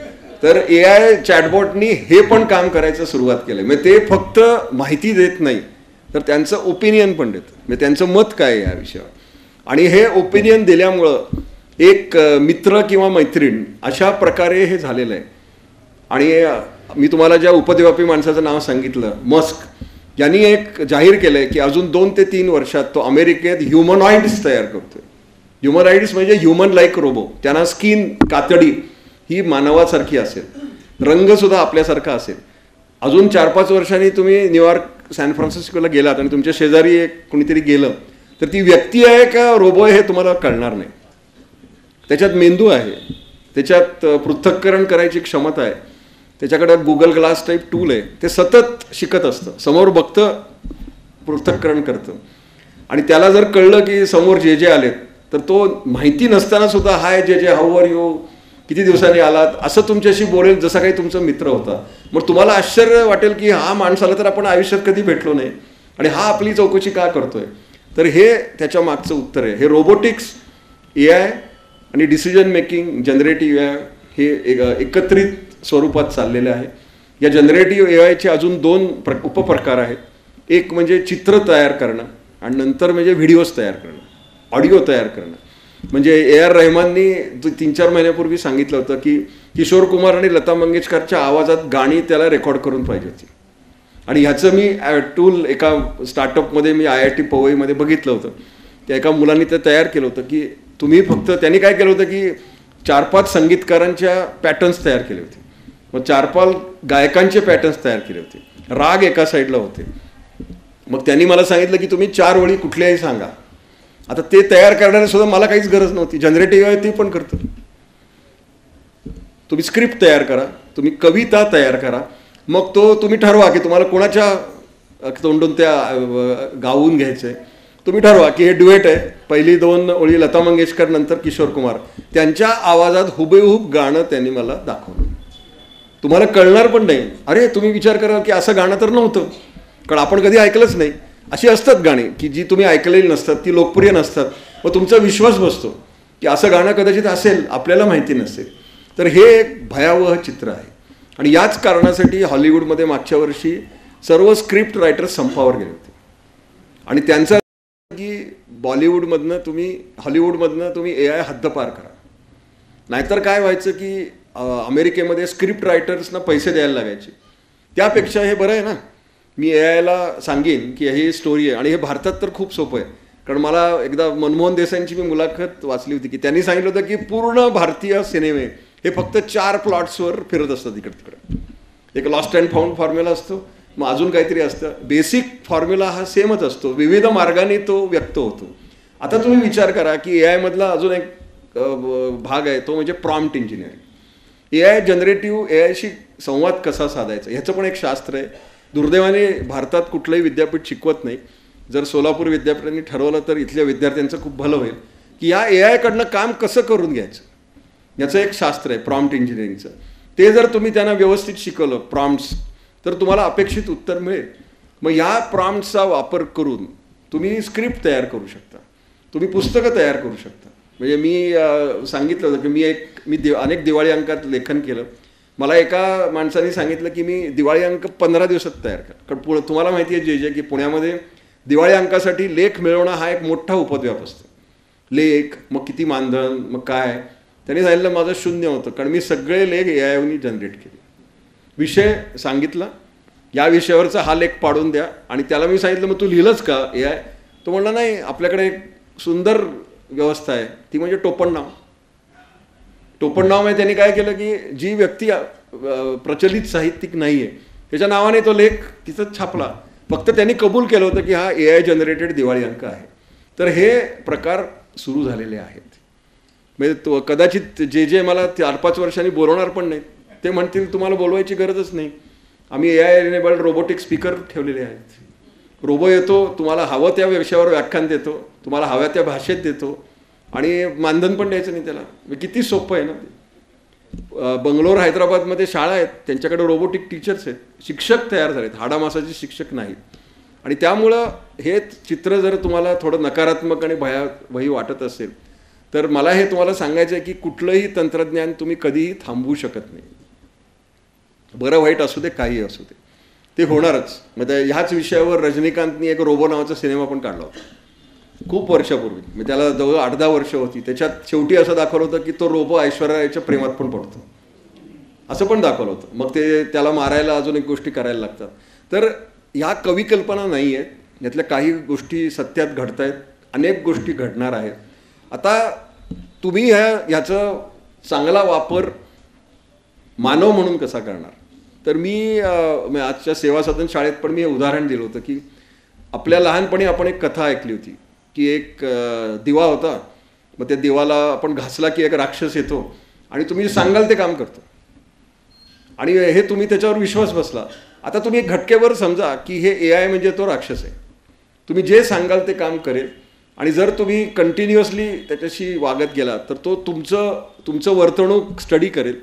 तर AI चॅटबॉटनी हे पण काम करायचं सुरुवात केलं. म्हणजे ते फक्त माहिती देत नाही, तर त्यांचं ओपिनियन पण देतं, म्हणजे त्यांचं मत काय आहे या विषयावर. आणि हे ओपिनियन दिल्यामुळं एक मित्र किंवा मैत्रीण अशा प्रकारे हे झालेलं आहे. आणि मी तुम्हाला ज्या उपदेवापी माणसाचं नाव सांगितलं, मस्क, यांनी एक जाहीर केलंय की अजून 2 ते 3 वर्षात तो अमेरिकेत ह्युमनॉइड्स तयार करतोय. ह्युमनॉइड्स म्हणजे ह्युमन लाईक रोबो. त्यांना स्किन, कातडी ही मानवासारखी असेल, रंग सुद्धा आपल्यासारखा असेल. अजून 4-5 वर्षांनी तुम्ही न्यूयॉर्क, सॅन फ्रान्सिस्कोला गेलात आणि तुमच्या शेजारी एक कुणीतरी गेलं, तर ती व्यक्ती आहे का रोबो आहे हे तुम्हाला कळणार नाही. त्याच्यात मेंदू आहे, त्याच्यात पृथक्करण करायची क्षमता आहे, त्याच्याकडे गुगल ग्लास टाईप टूल आहे, ते सतत शिकत असतं, समोर बघतं, पृथक्करण करतं. आणि त्याला जर कळलं की समोर जे आलेत, तर तो माहिती नसताना सुद्धा हाय हाऊ आर यू, किती दिवसांनी आलात, असं तुमच्याशी बोलेल जसा काही तुमचा मित्र होता. मग तुम्हाला आश्चर्य वाटेल की हा माणसाला तर आपण आयुष्यात कधी भेटलो नाही आणि हा आपली चौकशी का करतोय. तर हे त्याच्या मागचं उत्तर आहे. हे रोबोटिक्स, AI आणि डिसिजन मेकिंग, जनरेटिव्ह AI हे एकत्रित स्वरूपात चाललेले आहे. या जनरेटिव्ह AIचे अजून 2 उपप्रकार आहेत. एक म्हणजे चित्र तयार करणं आणि नंतर म्हणजे व्हिडिओज तयार करणं, ऑडिओ तयार करणं. म्हणजे AR रहमाननी 3-4 महिन्यापूर्वी सांगितलं होतं की किशोर कुमार आणि लता मंगेशकरच्या आवाजात गाणी त्याला रेकॉर्ड करून पाहिजे होती. आणि ह्याचं मी टूल एका स्टार्टअपमध्ये मी IIT पवईमध्ये बघितलं होतं. त्या एका मुलांनी ते तयार केलं होतं की तुम्ही फक्त, त्यांनी काय केलं होतं की 4-5 संगीतकारांच्या पॅटर्न्स तयार केले होते, मग 4-5 गायकांचे पॅटर्न्स तयार केले होते, राग एका साईडला होते. मग त्यांनी मला सांगितलं की तुम्ही 4 ओळी कुठल्याही सांगा. आता ते तयार करण्याला सुद्धा मला काहीच गरज नव्हती, जनरेटिव्ह AI ते पण करतं. तुम्ही स्क्रिप्ट तयार करा, तुम्ही कविता तयार करा, मग तो तुम्ही ठरवा की तुम्हाला कोणाच्या तोंडून त्या गाऊन घ्यायचंय. तुम्ही ठरवा की हे ड्युएट आहे, पहिली 2 ओळी लता मंगेशकर, नंतर किशोर कुमार, त्यांच्या आवाजात हुबेहूब गाणं त्यांनी मला दाखवलं. तुम्हाला कळणार पण नाही. अरे तुम्ही विचार करा की असं गाणं तर नव्हतं, कारण आपण कधी ऐकलंच नाही. अशी असतात गाणी की जी तुम्ही ऐकलेली नसतात, ती लोकप्रिय नसतात, मग तुमचा विश्वास बसतो की असं गाणं कदाचित असेल, आपल्याला माहिती नसेल. तर हे एक भयावह चित्र आहे. आणि याच कारणासाठी हॉलिवूडमध्ये मागच्या वर्षी सर्व स्क्रिप्ट रायटर्स संपावर गेले होते. आणि त्यांचं की हॉलिवूडमधनं तुम्ही AI हद्दपार करा. नाहीतर काय व्हायचं की अमेरिकेमध्ये स्क्रिप्ट रायटर्सना पैसे द्यायला लागायचे. त्यापेक्षा हे बरं आहे ना, मी AIला सांगेन की ही स्टोरी आहे. आणि हे भारतात तर खूप सोपं आहे, कारण मला एकदा मनमोहन देसाईंची मी मुलाखत वाचली होती की त्यांनी सांगितलं होतं की पूर्ण भारतीय सिनेमे हे फक्त 4 प्लॉट्सवर फिरत असतात इकडे तिकडे. एक लॉस्ट अँड फाउंड फॉर्म्युला असतो, मग अजून काहीतरी असतं. बेसिक फॉर्म्युला हा सेमच असतो, विविध मार्गाने तो व्यक्त होतो. आता तुम्ही विचार करा की AI मधला अजून एक भाग आहे, तो म्हणजे प्रॉम्प्ट इंजिनिअरिंग. AI जनरेटिव्ह AIशी संवाद कसा साधायचा ह्याचं पण एक शास्त्र आहे. दुर्दैवाने भारतात कुठलंही विद्यापीठ शिकवत नाही. जर सोलापूर विद्यापीठांनी ठरवलं तर इथल्या विद्यार्थ्यांचं खूप भलं होईल की या AI काम कसं करून घ्यायचं, याचं एक शास्त्र आहे प्रॉम्प्ट इंजिनिअरिंगचं. ते जर तुम्ही त्यांना व्यवस्थित शिकवलं प्रॉम्प्ट्स, तर तुम्हाला अपेक्षित उत्तर मिळेल. मग या प्रॉम्प्ट्सचा वापर करून तुम्ही स्क्रिप्ट तयार करू शकता, तुम्ही पुस्तकं तयार करू शकता. म्हणजे मी सांगितलं होतं की मी अनेक दिवाळी अंकात लेखन केलं. मला एका माणसाने सांगितलं की मी दिवाळी अंक 15 दिवसात तयार कर. कारण तुम्हाला माहिती आहे की पुण्यामध्ये दिवाळी अंकासाठी लेख मिळवणं हा एक मोठा उपद्व्याप असतो. लेख, मग किती मानधन, मग काय. त्यांनी सांगितलं माझं 0 होतं, कारण मी सगळे लेख AIने जनरेट केले. विषय सांगितला, या विषयावरचा हा लेख पाडून द्या. आणि त्याला मी सांगितलं मग तू लिहिलंच का AI? तो म्हणला नाही, आपल्याकडे एक सुंदर व्यवस्था आहे, ती म्हणजे टोपण नाव. टोपणनावामध्ये त्यांनी काय केलं की जी व्यक्ती प्रचलित साहित्यिक नाही आहे त्याच्या नावाने तो लेख तिथं छापला. फक्त त्यांनी कबूल केलं होतं की हा AI जनरेटेड दिवाळी अंक आहे. तर हे प्रकार सुरू झालेले आहेत. म्हणजे तो कदाचित जे मला 4-5 वर्षांनी बोलवणार पण नाही, ते म्हणतील तुम्हाला बोलवायची गरजच नाही, आम्ही AI एनेबल्ड रोबोटिक स्पीकर ठेवलेले आहेत. रोबो येतो, तुम्हाला हवं त्या विषयावर व्याख्यान देतो, तुम्हाला हव्या त्या भाषेत देतो आणि मानधन पण द्यायचं नाही त्याला. किती सोपं आहे ना ते. बंगलोर हैदराबादमध्ये शाळा आहेत, त्यांच्याकडे रोबोटिक टीचर्स आहेत, शिक्षक तयार झालेत, हाडामासाचे शिक्षक नाहीत. आणि त्यामुळं हे चित्र जर तुम्हाला थोडं नकारात्मक आणि भयावही वाटत असेल तर मला हे तुम्हाला सांगायचं आहे की कुठलंही तंत्रज्ञान तुम्ही कधीही थांबवू शकत नाही. बरं वाईट असू दे, काही असू दे, ते होणारच. म्हणजे ह्याच विषयावर रजनीकांतनी एक रोबो नावाचा सिनेमा पण काढला होता खूप वर्षापूर्वी. म्हणजे त्याला जवळ 8-10 वर्ष होती. त्याच्यात शेवटी असं दाखवलं होतं की तो रोबो ऐश्वर्या रायच्या प्रेमात पण पडतो, असं पण दाखवलं होतं. मग ते त्याला मारायला अजून एक गोष्टी करायला लागतात. तर ह्या कविकल्पना नाही आहेत, यातल्या काही गोष्टी सत्यात घडत आहेत, अनेक गोष्टी घडणार आहेत. आता तुम्ही ह्याचा चांगला वापर मानव म्हणून कसा करणार. तर मी आजच्या सेवा सदन शाळेत पण मी हे उदाहरण दिलं होतं की आपल्या लहानपणी आपण एक कथा ऐकली होती की एक दिवा होता, मग त्या दिवाला आपण घासला की एक राक्षस येतो आणि तुम्ही सांगाल ते काम करतो आणि हे तुम्ही त्याच्यावर विश्वास बसला. आता तुम्ही एक घटकेवर समजा की हे AI म्हणजे तो राक्षस आहे, तुम्ही जे सांगाल ते काम करेल आणि जर तुम्ही कंटिन्युअसली त्याच्याशी वागत गेला तर तो तुमचं वर्तणूक स्टडी करेल,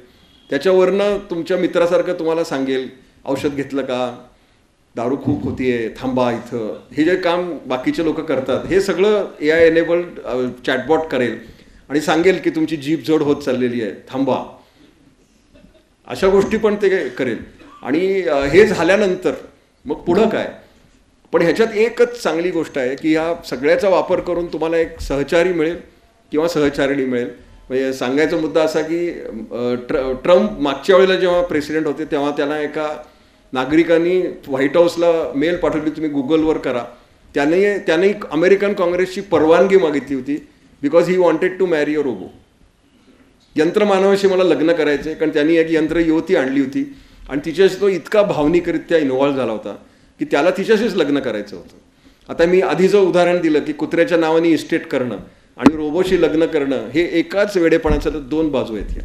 त्याच्यावरनं तुमच्या मित्रासारखं तुम्हाला सांगेल औषध घेतलं का, दारू खूप होतीये, थांबा इथं. हे जे काम बाकीचे लोक करतात हे सगळं AI एनेबल्ड चॅटबॉट करेल आणि सांगेल की तुमची जीभ जड होत चाललेली आहे, थांबा. अशा गोष्टी पण ते करेल. आणि हे झाल्यानंतर मग पुढं काय. पण ह्याच्यात एकच चांगली गोष्ट आहे की ह्या सगळ्याचा वापर करून तुम्हाला एक सहचारी मिळेल किंवा सहचारिणी मिळेल. म्हणजे सांगायचा मुद्दा असा की ट्रम्प मागच्या वेळेला जेव्हा प्रेसिडेंट होते तेव्हा त्यांना एका नागरिकांनी व्हाईट हाऊसला मेल पाठवली, तुम्ही गुगलवर करा. त्याने अमेरिकन काँग्रेसची परवानगी मागितली होती because he wanted to marry a robot. यंत्रमानवाशी मला लग्न करायचं आहे, कारण त्यांनी एक यंत्र युवती आणली होती आणि तिच्याशी तो इतका भावनिकरित्या इन्व्हॉल्व्ह झाला होता की त्याला तिच्याशीच लग्न करायचं होतं. आता मी आधी जो उदाहरण दिलं की कुत्र्याच्या नावाने इस्टेट करणं आणि रोबोशी लग्न करणं हे एकाच वेडेपणाचं 2 बाजू आहेत ह्या.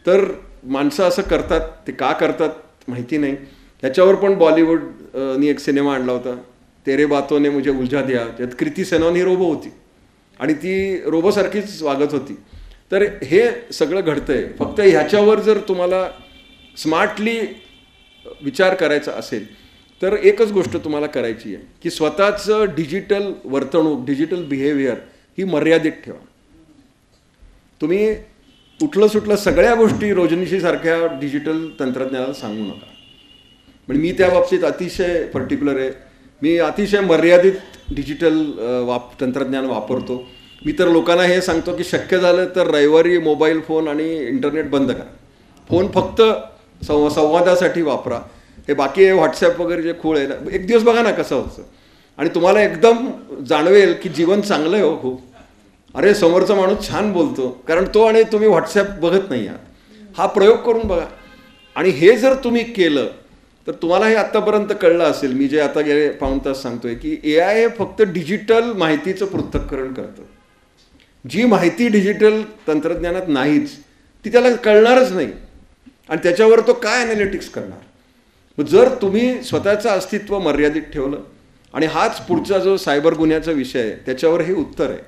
तर माणसं असं करतात, ते का करतात माहिती नाही. ह्याच्यावर पण बॉलिवूडनी एक सिनेमा आणला होता, तेरे बातों ने मुझे उलझा दिया. त्यात कृती सेनॉन ही रोबो होती आणि ती रोबोसारखीच वागत होती. तर हे सगळं घडतंय. फक्त ह्याच्यावर जर तुम्हाला स्मार्टली विचार करायचा असेल तर एकच गोष्ट तुम्हाला करायची आहे की स्वतःचं डिजिटल वर्तणूक, डिजिटल बिहेवियर ही मर्यादित ठेवा. तुम्ही उठलं सुटलं सगळ्या गोष्टी रोजनीशी सारख्या डिजिटल तंत्रज्ञानाला सांगू नका. म्हणजे मी त्या बाबतीत अतिशय पर्टिक्युलर आहे. मी अतिशय मर्यादित डिजिटल तंत्रज्ञान वापरतो. मी तर लोकांना हे सांगतो की शक्य झालं तर रविवारी मोबाईल फोन आणि इंटरनेट बंद करा. फोन फक्त संवादासाठी वापरा. हे बाकी व्हॉट्सॲप वगैरे जे खूळ आहे ना, एक दिवस बघा ना कसं होतं आणि तुम्हाला एकदम जाणवेल की जीवन चांगलं आहे हो खूप. अरे समोरचा माणूस छान बोलतो, कारण तो आणि तुम्ही व्हॉट्सॲप बघत नाही आहात. हा प्रयोग करून बघा. आणि हे जर तुम्ही केलं तर तुम्हाला हे आत्तापर्यंत कळलं असेल, मी जे आता गेले पाऊण तास सांगतोय की AI हे फक्त डिजिटल माहितीचं पृथक्करण करतं. जी माहिती डिजिटल तंत्रज्ञानात नाहीच ती त्याला कळणारच नाही आणि त्याच्यावर तो काय ॲनालिटिक्स करणार. जर तुम्ही स्वतःचं अस्तित्व मर्यादित ठेवलं, आणि हाच पुढचा जो सायबर गुन्ह्याचा विषय आहे त्याच्यावर हे उत्तर आहे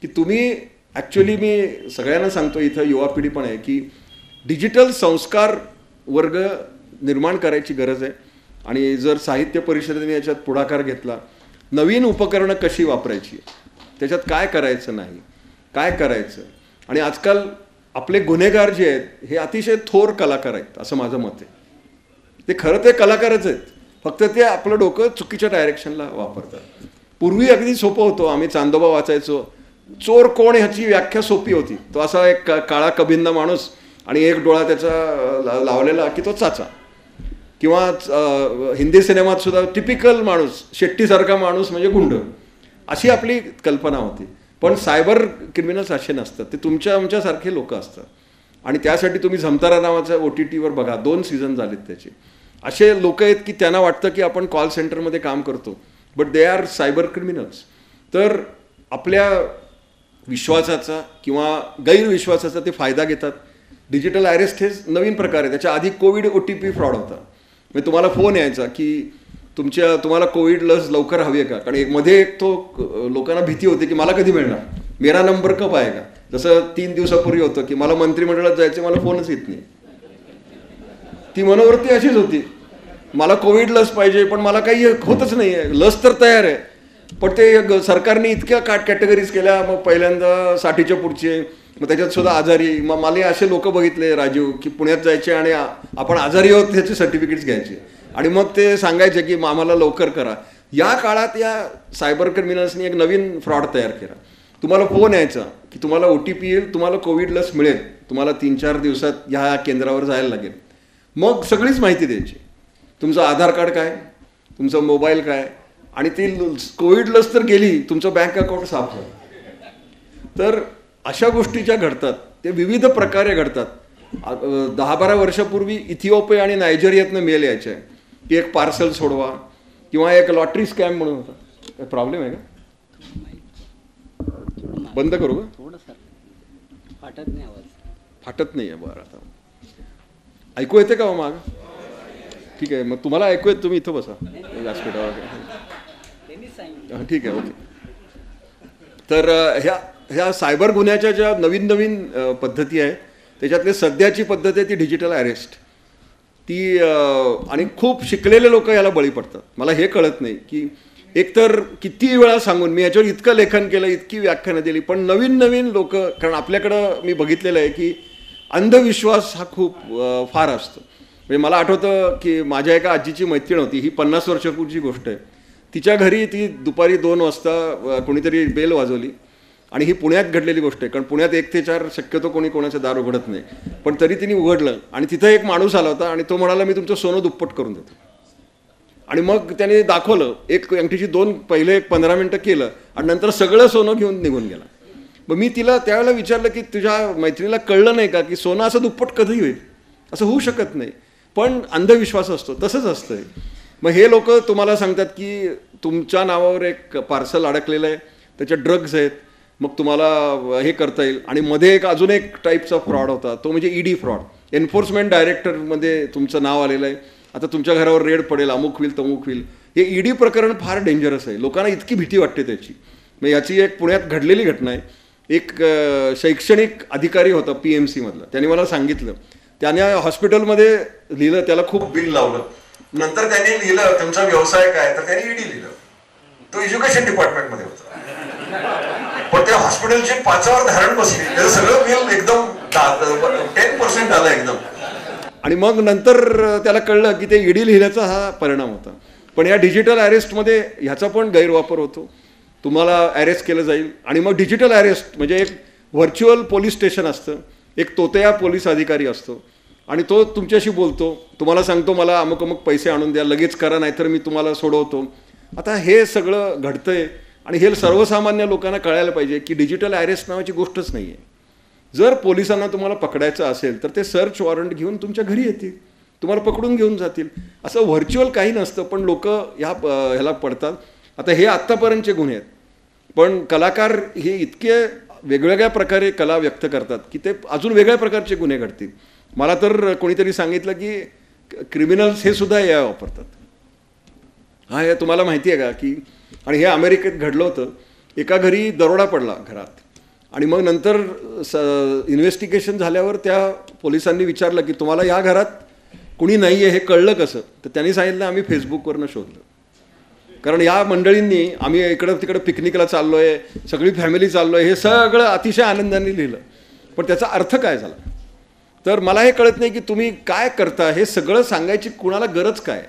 की तुम्ही ॲक्च्युली, मी सगळ्यांना सांगतो, इथं युवा पिढी पण आहे, की डिजिटल संस्कार वर्ग निर्माण करायची गरज आहे. आणि जर साहित्य परिषदेने याच्यात पुढाकार घेतला, नवीन उपकरणं कशी वापरायची, त्याच्यात काय करायचं नाही, काय करायचं. आणि आजकाल आपले गुन्हेगार जे आहेत हे अतिशय थोर कलाकार आहेत असं माझं मत आहे. ते खरं ते कलाकारच आहेत, फक्त ते आपलं डोकं चुकीच्या डायरेक्शनला वापरतात. पूर्वी अगदी सोपं होतं, आम्ही चांदोबा वाचायचो, चोर कोण ह्याची व्याख्या सोपी होती. तो असा एक काळा कबिंदा माणूस आणि एक डोळा त्याचा लावलेला की तो चाचा. किंवा हिंदी सिनेमात सुद्धा टिपिकल माणूस, शेट्टीसारखा माणूस म्हणजे गुंड, अशी आपली कल्पना होती. पण सायबर क्रिमिनल्स असे नसतात, ते तुमच्या आमच्यासारखे लोक असतात. आणि त्यासाठी तुम्ही झमतारा नावाच्या OTTवर बघा, 2 सीझन झालेत त्याचे. असे लोक आहेत की त्यांना वाटतं की आपण कॉल सेंटरमध्ये काम करतो, but they are cyber criminals. तर आपल्या विश्वासाचा किंवा गैरविश्वासाचा ते फायदा घेतात. डिजिटल अरेस्ट हे नवीन प्रकार आहे. त्याच्या आधी कोविड OTP फ्रॉड होता. म्हणजे तुम्हाला फोन यायचा की तुम्हाला कोविड लस लवकर हवी आहे का, कारण मध्ये एक तो लोकांना भीती होती की मला कधी मिळणार, मेरा नंबर कब आएगा. जसं 3 दिवसापूर्वी होतं की मला मंत्रिमंडळात जायचं, मला फोनच येत नाही. ती मनोवृत्ती अशीच होती, मला कोविड लस पाहिजे पण मला काही होतच नाही आहे. लस तर तयार आहे पण ते सरकारने इतक्या कॅटेगरीज केल्या. मग पहिल्यांदा 60च्या पुढचे, मग त्याच्यात सुद्धा आजारी. मग मला असे लोक बघितले राजीव की पुण्यात जायचे आणि आपण आजारी आहोत त्याचे सर्टिफिकेट्स घ्यायचे आणि मग ते सांगायचे की आम्हाला लवकर करा. या काळात या सायबर क्रिमिनल्सनी एक नवीन फ्रॉड तयार केला. तुम्हाला फोन यायचा की तुम्हाला OTP येईल, तुम्हाला कोविड लस मिळेल, तुम्हाला 3-4 दिवसात ह्या केंद्रावर जायला लागेल. मग सगळीच माहिती द्यायची, तुमचं आधार कार्ड काय, तुमचं मोबाईल काय, आणि ती कोविड लस तर गेली, तुमचं बँक अकाउंट साफ झालं. तर अशा गोष्टी ज्या घडतात ते विविध प्रकारे घडतात. 10-12 वर्षापूर्वी इथिओपिया आणि नायजेरियातनं मेल यायचे की एक पार्सल सोडवा, किंवा एक लॉटरी स्कॅम म्हणून होता. काय प्रॉब्लेम आहे का? बंद करू का? थोडंसं फाटत नाही आवाज. फाटत नाही आहे. बरं, आता ऐकू येते का माग? ठीक आहे, मग तुम्हाला ऐकू येत, तुम्ही इथं बसा व्यासपीठावर. ठीक आहे, ओके. तर ह्या सायबर गुन्ह्याच्या ज्या नवीन नवीन पद्धती आहेत त्याच्यातली सध्याची पद्धत आहे ती डिजिटल अरेस्ट. ती आणि खूप शिकलेले लोक याला बळी पडतात. मला हे कळत नाही की एकतर किती वेळा सांगून मी याच्यावर इतकं लेखन केलं, इतकी व्याख्यानं दिली, पण नवीन नवीन लोक, कारण आपल्याकडं मी बघितलेलं आहे की अंधविश्वास हा खूप फार असतो. म्हणजे मला आठवतं की माझ्या एका आजीची मैत्रीण होती, ही 50 वर्षापूर्वीची गोष्ट आहे. तिच्या घरी ती दुपारी 2 वाजता कोणीतरी बेल वाजवली, आणि ही पुण्यात घडलेली गोष्ट आहे, कारण पुण्यात 1 ते 4 शक्यतो कोणी कोणाचं दार उघडत नाही. पण तरी तिने उघडलं आणि तिथं एक माणूस आला होता आणि तो म्हणाला मी तुमचं सोनं दुप्पट करून देतो. आणि मग त्याने दाखवलं, एक अंगठीची 2 पहिले एक 15 मिनटं केलं आणि नंतर सगळं सोनं घेऊन निघून गेला. मग मी तिला त्यावेळेला विचारलं की तुझ्या मैत्रिणीला कळलं नाही का की सोनं असं दुप्पट कधी होईल, असं होऊ शकत नाही. पण अंधविश्वास असतो, तसंच असतं. मग हे लोक तुम्हाला सांगतात की तुमच्या नावावर एक पार्सल अडकलेलं आहे, त्याच्यात ड्रग्ज आहेत, मग तुम्हाला हे करता येईल. आणि मध्ये अजून एक टाईपचा फ्रॉड होता, तो म्हणजे ED फ्रॉड. एन्फोर्समेंट डायरेक्टरमध्ये तुमचं नाव आलेलं आहे, आता तुमच्या घरावर रेड पडेल, अमुक होईल तमुक होईल. हे ED प्रकरण फार डेंजरस आहे, लोकांना इतकी भीती वाटते त्याची. मग याची एक पुण्यात घडलेली घटना आहे. एक शैक्षणिक अधिकारी होता PMC मधला, त्याने मला सांगितलं, त्याने हॉस्पिटलमध्ये लिहिलं, त्याला खूप बिल लावलं. नंतर त्याने लिहिलं तुमचा व्यवसाय काय, तर त्याने ED लिहिलं. तो एज्युकेशन डिपार्टमेंटमध्ये होता, पण त्या हॉस्पिटलची 5वर धारण बसली, त्याचं सगळं बिल एकदम 10% आलं एकदम. आणि मग नंतर त्याला कळलं की ते ED लिहिल्याचा हा परिणाम होता. पण या डिजिटल अरेस्टमध्ये ह्याचा पण गैरवापर होतो. तुम्हाला अरेस्ट केलं जाईल, आणि मग डिजिटल अरेस्ट म्हणजे एक व्हर्च्युअल पोलीस स्टेशन असतं, एक तोतया पोलीस अधिकारी असतो, आणि तो तुमच्याशी बोलतो, तुम्हाला सांगतो मला अमुक अमुक पैसे आणून द्या, लगेच करा नाहीतर मी तुम्हाला सोडवतो. आता हे सगळं घडतंय, आणि हे सर्वसामान्य लोकांना कळायला पाहिजे की डिजिटल अरेस्ट नावाची गोष्टच नाही आहे. जर पोलिसांना तुम्हाला पकडायचं असेल तर ते सर्च वॉरंट घेऊन तुमच्या घरी येतील, तुम्हाला पकडून घेऊन जातील. असं व्हर्च्युअल काही नसतं, पण लोक ह्याला पडतात. आता हे आत्तापर्यंतचे गुन्हे आहेत, पण कलाकार हे इतके वेगवेगळ्या प्रकारे कला व्यक्त करतात की ते अजून वेगळ्या प्रकारचे गुन्हे घडतील. मला तर कोणीतरी सांगितलं की क्रिमिनल्स हे सुद्धा AI वापरतात. हा, हे तुम्हाला माहिती आहे का की, आणि हे अमेरिकेत घडलं होतं. एका घरी दरोडा पडला घरात, आणि मग नंतर इन्व्हेस्टिगेशन झाल्यावर त्या पोलिसांनी विचारलं की तुम्हाला या घरात कुणी नाही आहे हे कळलं कसं, तर त्यांनी सांगितलं आम्ही फेसबुकवरनं शोधलं. कारण या मंडळींनी आम्ही इकडं तिकडं पिकनिकला चाललो आहे, सगळी फॅमिली चाललो आहे, हे सगळं अतिशय आनंदाने लिहिलं. पण त्याचा अर्थ काय झाला, तर मला हे कळत नाही की तुम्ही काय करता, हे सगळं सांगायची कुणाला गरज काय.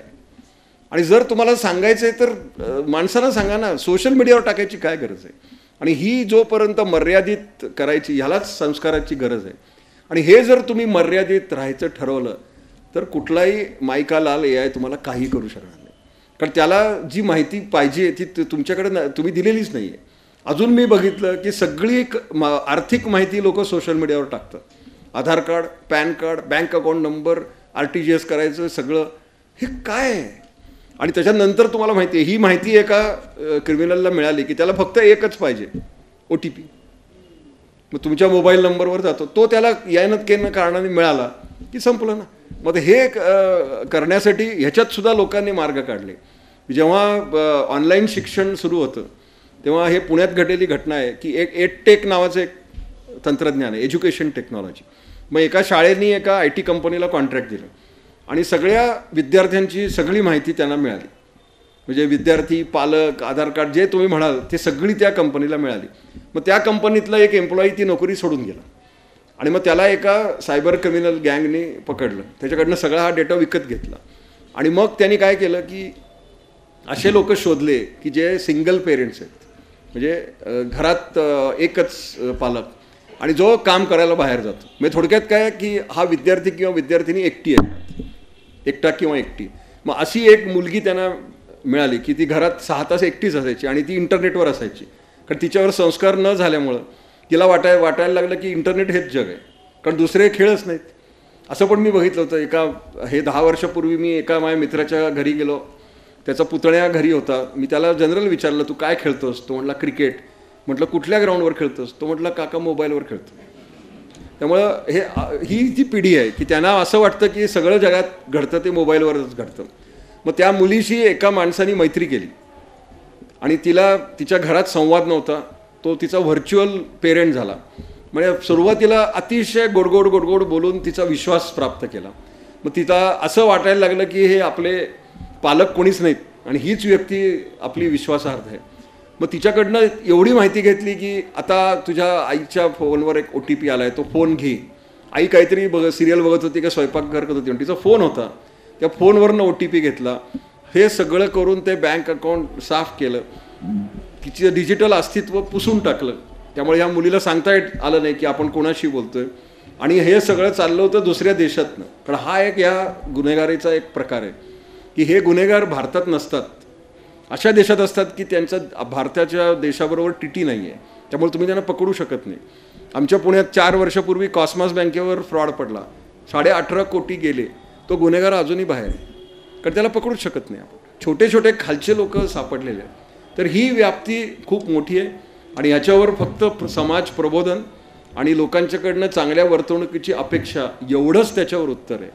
आणि जर तुम्हाला सांगायचं आहे तर माणसांना सांगा ना, सोशल मीडियावर टाकायची काय गरज आहे. आणि ही जोपर्यंत मर्यादित करायची, ह्यालाच संस्काराची गरज आहे. आणि हे जर तुम्ही मर्यादित राहायचं ठरवलं तर कुठलाही माईका लाल AI तुम्हाला काही करू शकणार नाही, कारण त्याला जी माहिती पाहिजे ती तुमच्याकडे तुम्ही दिलेलीच नाही आहे. अजून मी बघितलं की सगळी आर्थिक माहिती लोक सोशल मीडियावर टाकतात, Aadhaar card, PAN card, bank account number, RTGS करायचं सगळं, हे काय आहे? आणि त्याच्यानंतर तुम्हाला माहिती आहे, ही माहिती एका क्रिमिनलला मिळाली की त्याला फक्त एकच पाहिजे, OTP. मग तुमच्या मोबाईल नंबरवर जातो, तो त्याला यानं कारणाने मिळाला की संपलं ना. मग हे करण्यासाठी ह्याच्यात सुद्धा लोकांनी मार्ग काढले. जेव्हा ऑनलाईन शिक्षण सुरू होतं तेव्हा हे पुण्यात घडलेली घटना आहे की एक EdTech नावाचं एक तंत्रज्ञान आहे, एज्युकेशन टेक्नॉलॉजी. मग एका शाळेनी एका IT कंपनीला कॉन्ट्रॅक्ट दिलं आणि सगळ्या विद्यार्थ्यांची सगळी माहिती त्यांना मिळाली. म्हणजे विद्यार्थी, पालक, आधार कार्ड जे तुम्ही म्हणाल ते सगळी त्या कंपनीला मिळाली. मग त्या कंपनीतला एक एम्प्लॉई ती नोकरी सोडून गेला आणि मग त्याला एका सायबर क्रिमिनल गँगने पकडलं, त्याच्याकडनं सगळा हा डेटा विकत घेतला. आणि मग त्यांनी काय केलं की असे लोक शोधले की जे सिंगल पेरेंट्स आहेत, म्हणजे घरात एकच पालक आणि जो काम करायला बाहेर जातो. म्हणजे थोडक्यात काय की हा विद्यार्थी किंवा विद्यार्थिनी एकटी आहे, एकटा किंवा एकटी. मग अशी एक मुलगी त्यांना मिळाली की ती घरात 6 तास एकटीच असायची आणि ती इंटरनेटवर असायची. कारण तिच्यावर संस्कार न झाल्यामुळं तिला वाटायला लागलं की इंटरनेट हेच जग आहे, कारण दुसरे खेळच नाहीत. असं पण मी बघितलं होतं. हे 10 वर्षापूर्वी मी एका माझ्या मित्राच्या घरी गेलो, त्याचा पुतण्या घरी होता. मी त्याला जनरल विचारलं, तू काय खेळतोस? तो म्हटला क्रिकेट. म्हटलं कुठल्या ग्राउंडवर खेळतोस? तो म्हटला काका मोबाईलवर खेळतो. त्यामुळं ही जी पिढी आहे की त्यांना असं वाटतं की सगळं जगात घडतं ते मोबाईलवरच घडतं. मग त्या मुलीशी एका माणसाने मैत्री केली आणि तिच्या घरात संवाद नव्हता, तो तिचा व्हर्च्युअल पेरेंट झाला. म्हणजे सुरुवातीला अतिशय गोडगोड बोलून तिचा विश्वास प्राप्त केला. मग तिला असं वाटायला लागलं की हे आपले पालक कोणीच नाहीत आणि हीच व्यक्ती आपली विश्वासार्थ आहे. मग तिच्याकडनं एवढी माहिती घेतली की आता तुझ्या आईच्या फोनवर एक OTP आला आहे, तो फोन घे. आई काहीतरी सिरियल बघत होती का स्वयंपाक करत होती, तिचा फोन होता, त्या फोनवरनं OTP घेतला. हे सगळं करून ते बँक अकाउंट साफ केलं, तिचं डिजिटल अस्तित्व पुसून टाकलं. त्यामुळे ह्या मुलीला सांगता आलं नाही की आपण कोणाशी बोलतोय. आणि हे सगळं चाललं होतं दुसऱ्या देशातनं. कारण हा एक या गुन्हेगारीचा एक प्रकार आहे की हे गुन्हेगार भारतात नसतात, अशा देशात असतात की त्यांचा भारताच्या देशाबरोबर TT नाही आहे, त्यामुळे तुम्ही त्यांना पकडू शकत नाही. आमच्या पुण्यात 4 वर्षापूर्वी कॉस्मॉस बँकेवर फ्रॉड पडला, 18.5 कोटी गेले. तो गुन्हेगार अजूनही बाहेर आहे, कारण त्याला पकडूच शकत नाही आपण. छोटे छोटे खालचे लोक सापडलेले आहेत. तर ही व्याप्ती खूप मोठी आहे आणि याच्यावर फक्त समाज प्रबोधन आणि लोकांच्याकडनं चांगल्या वर्तणुकीची अपेक्षा एवढंच त्याच्यावर उत्तर आहे.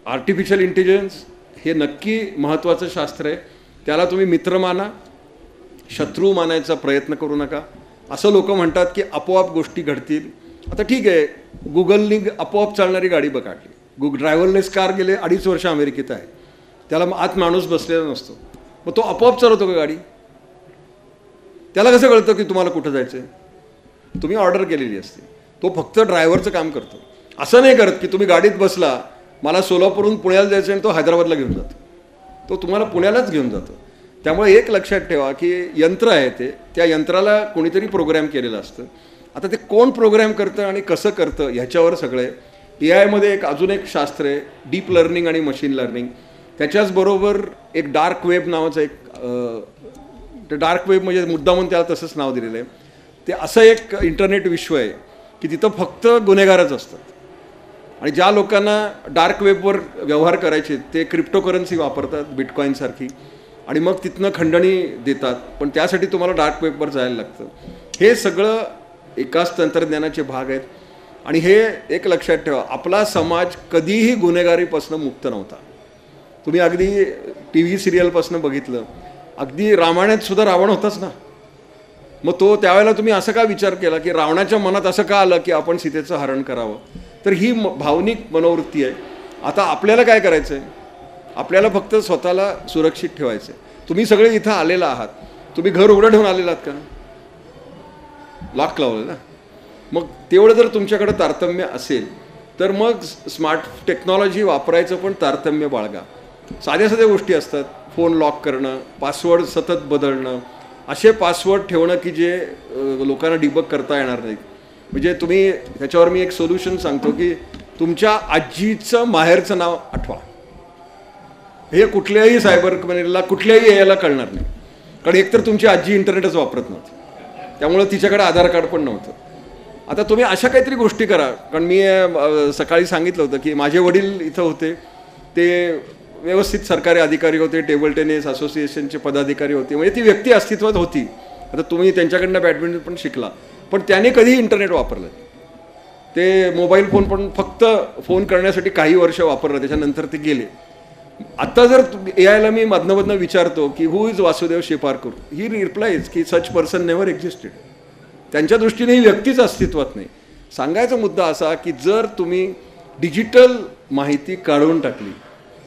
आर्टिफिशियल इंटेलिजन्स हे नक्की महत्त्वाचं शास्त्र आहे. त्याला तुम्ही मित्र माना, शत्रू मानायचा प्रयत्न करू नका. असं लोक म्हणतात की आपोआप गोष्टी घडतील. आता ठीक आहे, गुगलनी आपोआप चालणारी गाडी काढली. ड्रायव्हरलेस कार गेले 2.5 वर्ष अमेरिकेत आहे, त्याला आत माणूस बसलेला नसतो, मग तो आपोआप चालवतो का गाडी? त्याला कसं कळतं की तुम्हाला कुठं जायचं आहे? तुम्ही ऑर्डर केलेली असते, तो फक्त ड्रायव्हरचं काम करतो. असं नाही करत की तुम्ही गाडीत बसला, मला सोलापूरहून पुण्याला जायचं आणि तो हैदराबादला घेऊन जातो, तो तुम्हाला पुण्यालाच घेऊन जातो. त्यामुळे एक लक्षात ठेवा की यंत्र आहे ते, त्या यंत्राला कोणीतरी प्रोग्रॅम केलेलं असतं. आता ते कोण प्रोग्रॅम करतं आणि कसं करतं ह्याच्यावर सगळे. AI अजून एक शास्त्र आहे, डीप लर्निंग आणि मशीन लर्निंग. त्याच्याचबरोबर एक डार्क वेब नावाचं ते डार्क वेब म्हणजे मुद्दामून त्याला तसंच नाव दिलेलं आहे. ते असं एक इंटरनेट विश्व आहे की तिथं फक्त गुन्हेगारच असतात. आणि ज्या लोकांना डार्क वेबवर व्यवहार करायचे ते क्रिप्टोकरन्सी वापरतात, बिटकॉईनसारखी, आणि मग तिथनं खंडणी देतात. पण त्यासाठी तुम्हाला डार्क वेबवर जायला लागतं. हे सगळं एकाच तंत्रज्ञानाचे भाग आहेत. आणि हे एक लक्षात ठेवा, आपला समाज कधीही गुन्हेगारीपासून मुक्त नव्हता. तुम्ही अगदी TV सिरियलपासून बघितलं, अगदी रामायणात सुद्धा रावण होताच ना. मग त्यावेळेला तुम्ही असं का विचार केला की रावणाच्या मनात असं का आलं की आपण सीतेचं हरण करावं? तर ही भावनिक मनोवृत्ती आहे. आता आपल्याला काय करायचं आहे? आपल्याला फक्त स्वतःला सुरक्षित ठेवायचं आहे. तुम्ही सगळे इथं आलेला आहात, तुम्ही घर उघडं ठेवून आलेला आहात का? लॉक लावलं ना. मग तेवढं जर तुमच्याकडे तारतम्य असेल तर मग स्मार्ट टेक्नॉलॉजी वापरायचं पण तारतम्य बाळगा. साध्या साध्या गोष्टी असतात, फोन लॉक करणं, पासवर्ड सतत बदलणं, असे पासवर्ड ठेवणं की जे लोकांना डिबग करता येणार नाहीत. म्हणजे तुम्ही त्याच्यावर मी एक सोल्युशन सांगतो की तुमच्या आजीचं माहेरचं नाव आठवा. हे कुठल्याही सायबर क्रिमिनलला, कुठल्याही याला कळणार नाही, कारण एकतर तुमची आजी इंटरनेटच वापरत नव्हती, त्यामुळं तिच्याकडे आधार कार्ड पण नव्हतं. आता तुम्ही अशा काहीतरी गोष्टी करा. कारण मी सकाळी सांगितलं होतं की माझे वडील इथं होते, ते व्यवस्थित सरकारी अधिकारी होते, टेबल टेनिस असोसिएशनचे पदाधिकारी होते, म्हणजे ती व्यक्ती अस्तित्वात होती. आता तुम्ही त्यांच्याकडनं बॅडमिंटन पण शिकला, पण त्याने कधीही इंटरनेट वापरलं. ते मोबाईल फोन पण फक्त फोन करण्यासाठी काही वर्ष वापरलं, त्याच्यानंतर ते गेले. आत्ता जर एआयला मी मधनं विचारतो की हु इज वासुदेव शिपारकर, ही रिप्लायज की सच पर्सन नेव्हर एक्झिस्टेड. त्यांच्या दृष्टीने ही व्यक्तीच अस्तित्वात नाही. सांगायचा मुद्दा असा की जर तुम्ही डिजिटल माहिती काढून टाकली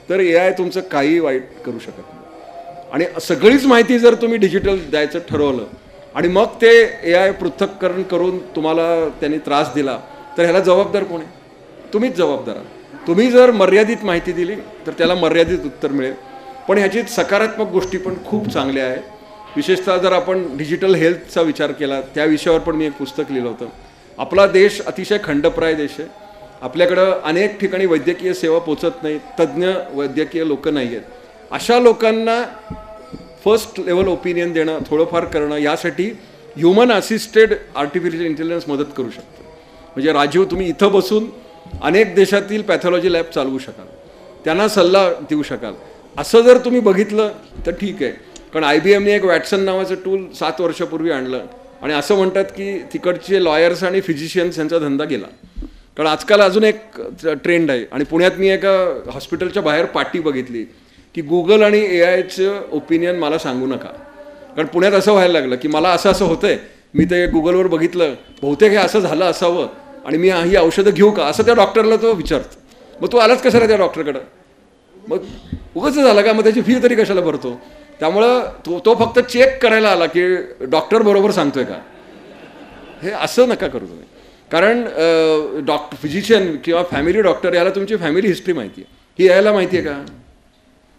तर एआय तुमचं काही वाईट करू शकत नाही. आणि सगळीच माहिती जर तुम्ही डिजिटल द्यायचं ठरवलं आणि मग ते एआय पृथक्करण करून तुम्हाला त्यांनी त्रास दिला तर ह्याला जबाबदार कोण आहे? तुम्हीच जबाबदार आहात. तुम्ही जर मर्यादित माहिती दिली तर त्याला मर्यादित उत्तर मिळेल. पण ह्याची सकारात्मक गोष्टी पण खूप चांगल्या आहेत. विशेषतः जर आपण डिजिटल हेल्थचा विचार केला, त्या विषयावर पण मी एक पुस्तक लिहिलं होतं. आपला देश अतिशय खंडप्राय देश आहे. आपल्याकडं अनेक ठिकाणी वैद्यकीय सेवा पोचत नाहीत, तज्ज्ञ वैद्यकीय लोक नाही आहेत. अशा लोकांना फर्स्ट लेवल ओपिनियन देणं, थोडंफार करणं, यासाठी ह्युमन असिस्टेड आर्टिफिशियल इंटेलिजन्स मदत करू शकतं. म्हणजे राजीव, तुम्ही इथं बसून अनेक देशातील पॅथॉलॉजी लॅब चालवू शकाल, त्यांना सल्ला देऊ शकाल. असं जर तुम्ही बघितलं तर ठीक आहे. कारण IBMने एक वॅटसन नावाचं टूल 7 वर्षापूर्वी आणलं आणि असं म्हणतात की तिकडचे लॉयर्स आणि फिजिशियन्स यांचा धंदा गेला. कारण आजकाल अजून एक ट्रेंड आहे. आणि पुण्यात मी एका हॉस्पिटलच्या बाहेर पाटी बघितली की गुगल आणि AIचं ओपिनियन मला सांगू नका. कारण पुण्यात असं व्हायला लागलं की मला असं होतंय, मी ते गुगलवर बघितलं, बहुतेक हे असं झालं असावं आणि मी ही औषधं घेऊ का, असं त्या डॉक्टरला तो विचारतो. मग तू आलाच कशाला त्या डॉक्टरकडं? मग उगाच झालं का? मग त्याची फी तरी कशाला भरतो? त्यामुळं तो फक्त चेक करायला आला की डॉक्टर बरोबर सांगतोय का. हे असं नका करू तुम्ही. कारण फिजिशियन किंवा फॅमिली डॉक्टर याला तुमची फॅमिली हिस्ट्री माहिती आहे, ही यायला माहिती आहे का?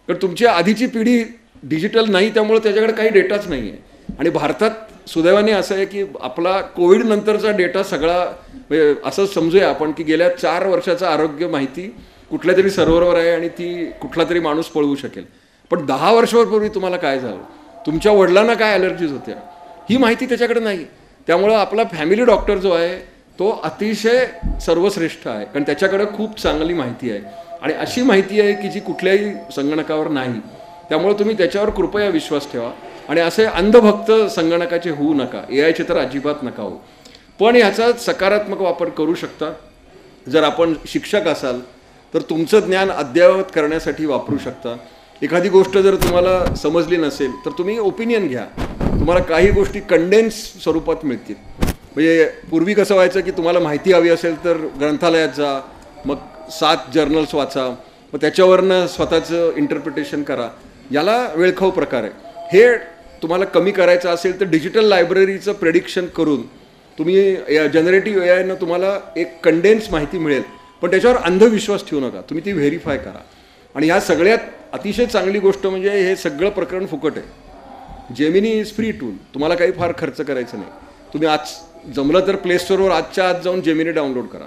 कारण तुमची आधीची पिढी डिजिटल नाही, त्यामुळे त्याच्याकडे काही डेटाच नाही आहे. आणि भारतात सुदैवाने असं आहे की आपला कोविड नंतरचा डेटा सगळा, म्हणजे असं समजूया आपण की गेल्या 4 वर्षाचा आरोग्य माहिती कुठल्या तरी सर्व्हरवर आहे आणि ती कुठला तरी माणूस पळवू शकेल. पण 10 वर्षापूर्वी तुम्हाला काय झालं, तुमच्या वडिलांना काय ॲलर्जीज होत्या, ही माहिती त्याच्याकडे नाही. त्यामुळं आपला फॅमिली डॉक्टर जो आहे तो अतिशय सर्वश्रेष्ठ आहे, कारण त्याच्याकडे खूप चांगली माहिती आहे. आणि अशी माहिती आहे की जी कुठल्याही संगणकावर नाही. त्यामुळे तुम्ही त्याच्यावर कृपया विश्वास ठेवा आणि असे अंधभक्त संगणकाचे होऊ नका. AIचे तर अजिबात नका हो. पण ह्याचा सकारात्मक वापर करू शकता. जर आपण शिक्षक असाल तर तुमचं ज्ञान अद्ययावत करण्यासाठी वापरू शकता. एखादी गोष्ट जर तुम्हाला समजली नसेल तर तुम्ही ओपिनियन घ्या. तुम्हाला काही गोष्टी कंडेन्स स्वरूपात मिळतील. म्हणजे पूर्वी कसं व्हायचं की तुम्हाला माहिती हवी असेल तर ग्रंथालयात जा, मग 7 जर्नल्स वाचा, मग त्याच्यावरनं स्वतःचं इंटरप्रिटेशन करा. याला वेळखाऊ प्रकार आहे. हे तुम्हाला कमी करायचं असेल तर डिजिटल लायब्ररीचं प्रेडिक्शन करून तुम्ही जनरेटिव्ह AIनं तुम्हाला एक कंडेन्स माहिती मिळेल. पण त्याच्यावर अंधविश्वास ठेवू नका, तुम्ही ती व्हेरीफाय करा. आणि ह्या सगळ्यात अतिशय चांगली गोष्ट म्हणजे हे सगळं प्रकरण फुकट आहे. जेमिनी इज फ्री टूल, तुम्हाला काही फार खर्च करायचं नाही. तुम्ही आज जमलं तर प्ले स्टोअरवर आजच्या आज जाऊन जेमिनी डाउनलोड करा.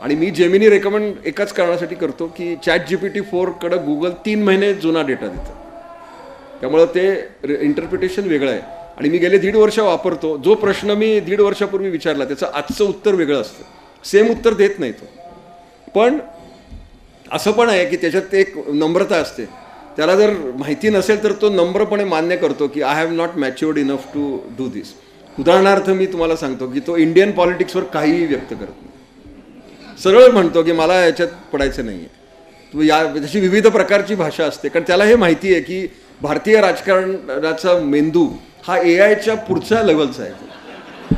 आणि मी जेमिनी रेकमेंड एकाच कारणासाठी करतो की ChatGPT 4कडं गुगल 3 महिने जुना डेटा देतं. त्यामुळं ते इंटरप्रिटेशन वेगळं आहे. आणि मी गेले 1.5 वर्ष वापरतो. जो प्रश्न मी 1.5 वर्षापूर्वी विचारला त्याचं आजचं उत्तर वेगळं असतं, सेम उत्तर देत नाही तो. पण असं पण आहे की त्याच्यात एक नम्रता असते. त्याला जर माहिती नसेल तर तो नम्रपणे मान्य करतो की I have not matured enough to do this. उदाहरणार्थ मी तुम्हाला सांगतो की तो इंडियन पॉलिटिक्सवर काहीही व्यक्त करत नाही. सरळ म्हणतो की मला याच्यात पडायचं नाही आहे. त्याची विविध प्रकारची भाषा असते, कारण त्याला हे माहिती आहे की भारतीय राजकारणाचा मेंदू हा AIच्या पुढच्या लेवलचा आहे.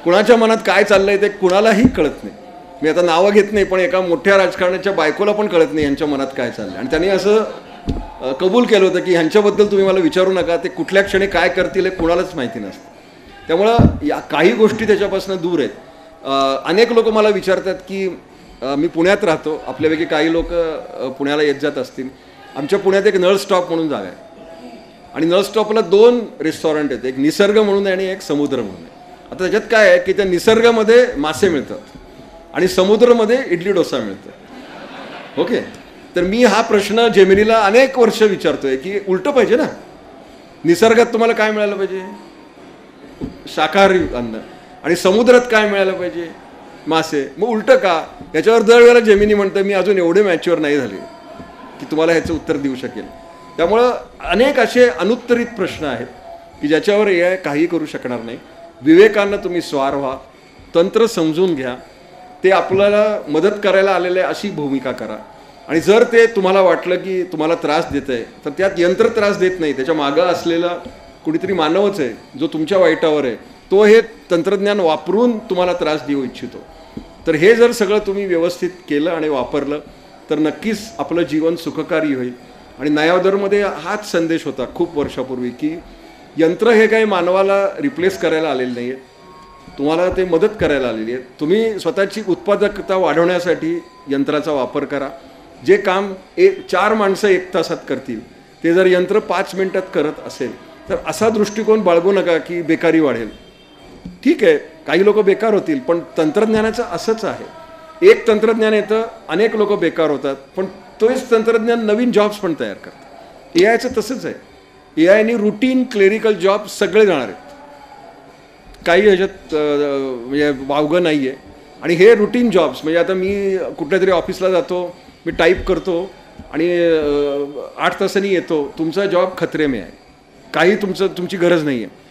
कुणाच्या मनात काय चाललंय ते कुणालाही कळत नाही. मी आता नावं घेत नाही, पण एका मोठ्या राजकारणाच्या बायकोला पण कळत नाही यांच्या मनात काय चाललंय. आणि त्यांनी असं कबूल केलं होतं की ह्यांच्याबद्दल तुम्ही मला विचारू नका, ते कुठल्या क्षणी काय करतील हे कुणालाच माहिती नसतं. त्यामुळं या काही गोष्टी त्याच्यापासून दूर आहेत. अनेक लोक मला विचारतात की मी पुण्यात राहतो, आपल्यापैकी काही लोक पुण्याला येत जात असतील. आमच्या पुण्यात एक नळ स्टॉप म्हणून जागा आहे आणि नळ स्टॉपला 2 रेस्टॉरंट आहेत, एक निसर्ग म्हणून आहे आणि एक समुद्र म्हणून आहे. आता त्याच्यात काय आहे की त्या निसर्गामध्ये मासे मिळतात आणि समुद्रामध्ये इडली डोसा मिळतं. ओके, तर मी हा प्रश्न जेमिनीला अनेक वर्ष विचारतोय की उलटं पाहिजे ना. निसर्गात तुम्हाला काय मिळालं पाहिजे? शाकाहारी अन्न. आणि समुद्रात काय मिळालं पाहिजे? मासे. मग उलटं का? याच्यावर दरवेळेला जेमिनी म्हणतं मी अजून एवढे मॅच्युअर नाही झाले की तुम्हाला ह्याचं उत्तर देऊ शकेल. त्यामुळं अनेक असे अनुत्तरित प्रश्न आहेत की ज्याच्यावर AI काही करू शकणार नाही. विवेकानं तुम्ही स्वार व्हा, तंत्र समजून घ्या, ते आपल्याला मदत करायला आलेले अशी भूमिका करा. आणि जर ते तुम्हाला वाटलं की तुम्हाला त्रास देत आहे तर त्यात यंत्र त्रास देत नाही, त्याच्या मागं असलेला कुणीतरी मानवच आहे जो तुमच्या वाईटावर आहे, तो हे तंत्रज्ञान वापरून तुम्हाला त्रास देऊ इच्छितो. तर हे जर सगळं तुम्ही व्यवस्थित केलं आणि वापरलं तर नक्कीच आपलं जीवन सुखकारी होईल. आणि नयावदरमध्ये हाच संदेश होता खूप वर्षापूर्वी की यंत्र हे काही मानवाला रिप्लेस करायला आलेलं नाही आहे, तुम्हाला ते मदत करायला आलेली आहे. तुम्ही स्वतःची उत्पादकता वाढवण्यासाठी यंत्राचा वापर करा. जे काम 4 माणसं 1 तासात करतील ते जर यंत्र 5 मिनिटात करत असेल तर असा दृष्टिकोन बाळगू नका की बेकारी वाढेल. ठीक आहे, काही लोक बेकार होतील, पण तंत्रज्ञानाचं असंच आहे. एक तंत्रज्ञान येतं, अनेक लोक बेकार होतात, पण तोच तंत्रज्ञान नवीन जॉब्स पण तयार करतात. AIचं तसंच आहे. AIने रुटीन क्लेरिकल जॉब सगळे जाणार आहेत, काही ह्याच्यात म्हणजे वावगं नाही आहे. आणि हे रुटीन जॉब्स म्हणजे आता मी कुठल्या तरी ऑफिसला जातो, मी टाईप करतो आणि 8 तासांनी येतो, तुमचा जॉब खतरे में आहे, काही तुमची गरज नाही आहे.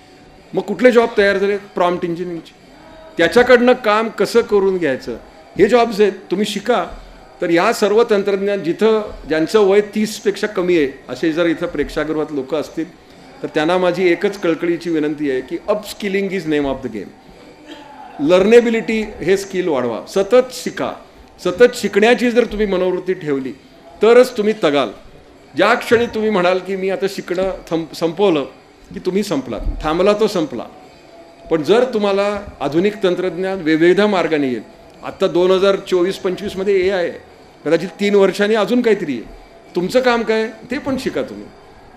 मग कुठले जॉब तयार झाले? प्रॉम्प्ट इंजिनिअरिंगचे. त्याच्याकडनं काम कसं करून घ्यायचं हे जॉब्स आहेत, तुम्ही शिका. तर या सर्व तंत्रज्ञान ज्यांचं वय 30पेक्षा कमी आहे असे जर इथं प्रेक्षागृहात लोक असतील तर त्यांना माझी एकच कळकळीची विनंती आहे की upskilling is name of the game. लर्नेबिलिटी हे स्किल वाढवा, सतत शिका. सतत शिकण्याची जर तुम्ही मनोवृत्ती ठेवली तरच तुम्ही तगाल. ज्या क्षणी तुम्ही म्हणाल की मी आता शिकणं संपवलं की तुम्ही संपलात, थांबला तो संपला. पण जर तुम्हाला आधुनिक तंत्रज्ञान विविध मार्गाने येईल, आत्ता 2024-25 मध्ये AI आहे, कदाचित 3 वर्षांनी अजून काहीतरी आहे. तुमचं काम काय ते पण शिका. तुम्ही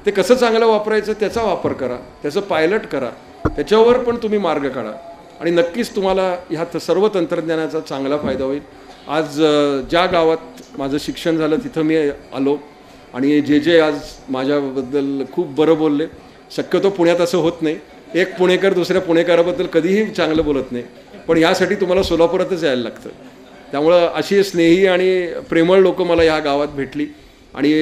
ते कसं चांगलं वापरायचं त्याचा वापर करा, त्याचं पायलट करा, त्याच्यावर पण तुम्ही मार्ग काढा आणि नक्कीच तुम्हाला ह्या सर्व तंत्रज्ञानाचा चांगला फायदा होईल. आज ज्या गावात माझं शिक्षण झालं तिथं मी आलो आणि जे आज माझ्याबद्दल खूप बरं बोलले. शक्यतो पुण्यात असं होत नाही, एक पुणेकर दुसऱ्या पुणेकराबद्दल कधीही चांगलं बोलत नाही, पण यासाठी तुम्हाला सोलापुरातच यायला लागतं. त्यामुळं अशी स्नेही आणि प्रेमळ लोक मला ह्या गावात भेटली आणि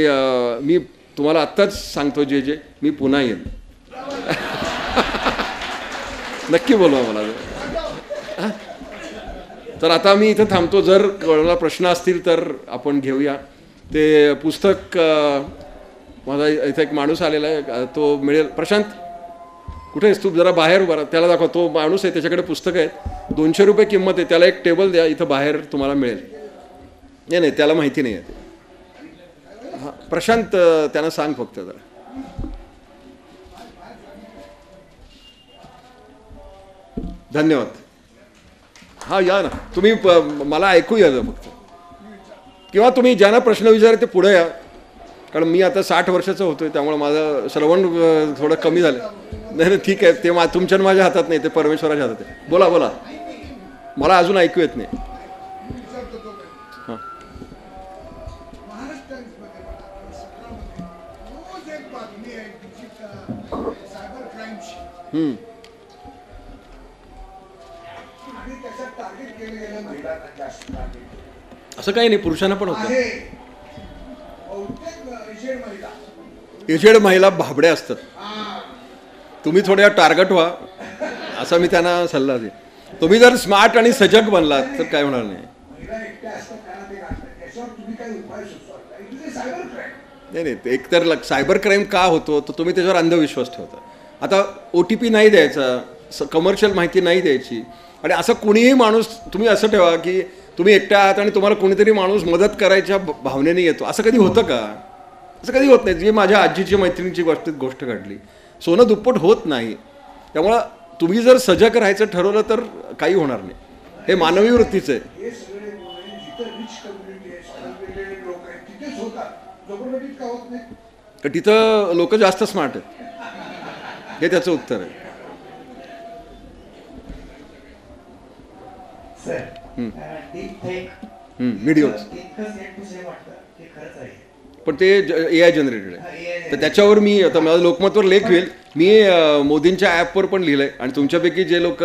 मी तुम्हाला आत्ताच सांगतो जे मी पुन्हा येईन. नक्की बोलवा मला. तर आता मी इथं थांबतो. जर कोणाला प्रश्न असतील तर आपण घेऊया. ते पुस्तक माझा इथं एक माणूस आलेला आहे, तो मिळेल. प्रशांत कुठे आहेस तू? जरा बाहेर उभा राहा, त्याला दाखवा. तो माणूस आहे, त्याच्याकडे पुस्तकं आहेत, 200 रुपये किंमत आहे. त्याला एक टेबल द्या, इथं बाहेर तुम्हाला मिळेल. नाही त्याला माहिती नाही आहे ते. हां प्रशांत, त्यांना सांग फक्त जरा. धन्यवाद. हां या ना तुम्ही, मला ऐकू या फक्त, किंवा तुम्ही ज्यांना प्रश्न विचारा ते पुढे या, कारण मी आता 60 वर्षाचा होतोय त्यामुळे माझं श्रवण थोडं कमी झालं. नाही ठीक आहे, ते तुमच्या माझ्या हातात नाही, ते परमेश्वराच्या हातात आहे. बोला, मला अजून ऐकू येत नाही. हां असं काही नाही, पुरुषांना पण होतं. एजेड महिला भाबड्या असतात. तुम्ही थोड्या टार्गेट व्हा असा मी त्यांना सल्ला देईन. तुम्ही जर स्मार्ट आणि सजग बनलात तर काय होणार नाही. नाही एक तर सायबर क्राईम का होतो तर तुम्ही त्याच्यावर अंधविश्वास ठेवता. आता OTP नाही द्यायचा, कमर्शियल माहिती नाही द्यायची. आणि असं कोणीही माणूस, तुम्ही असं ठेवा की तुम्ही एकट्या आहात आणि तुम्हाला कोणीतरी माणूस मदत करायच्या भावनेने येतो, असं कधी होतं का? असं कधी होत नाही. जी माझ्या आजीची मैत्रिणीची गोष्ट घडली, सोनं दुप्पट होत नाही. त्यामुळं तुम्ही जर सजग राहायचं ठरवलं तर काही होणार नाही. हे मानवी वृत्तीचं आहे. तिथं लोक जास्त स्मार्ट आहेत, हे त्याचं उत्तर आहे. व्हिडिओ पण ते AI जनरेटेड आहे. तर त्याच्यावर मी आता माझा लोकमतवर लेख होईल. मी मोदींच्या ॲपवर पण लिहिलंय आणि तुमच्यापैकी जे लोक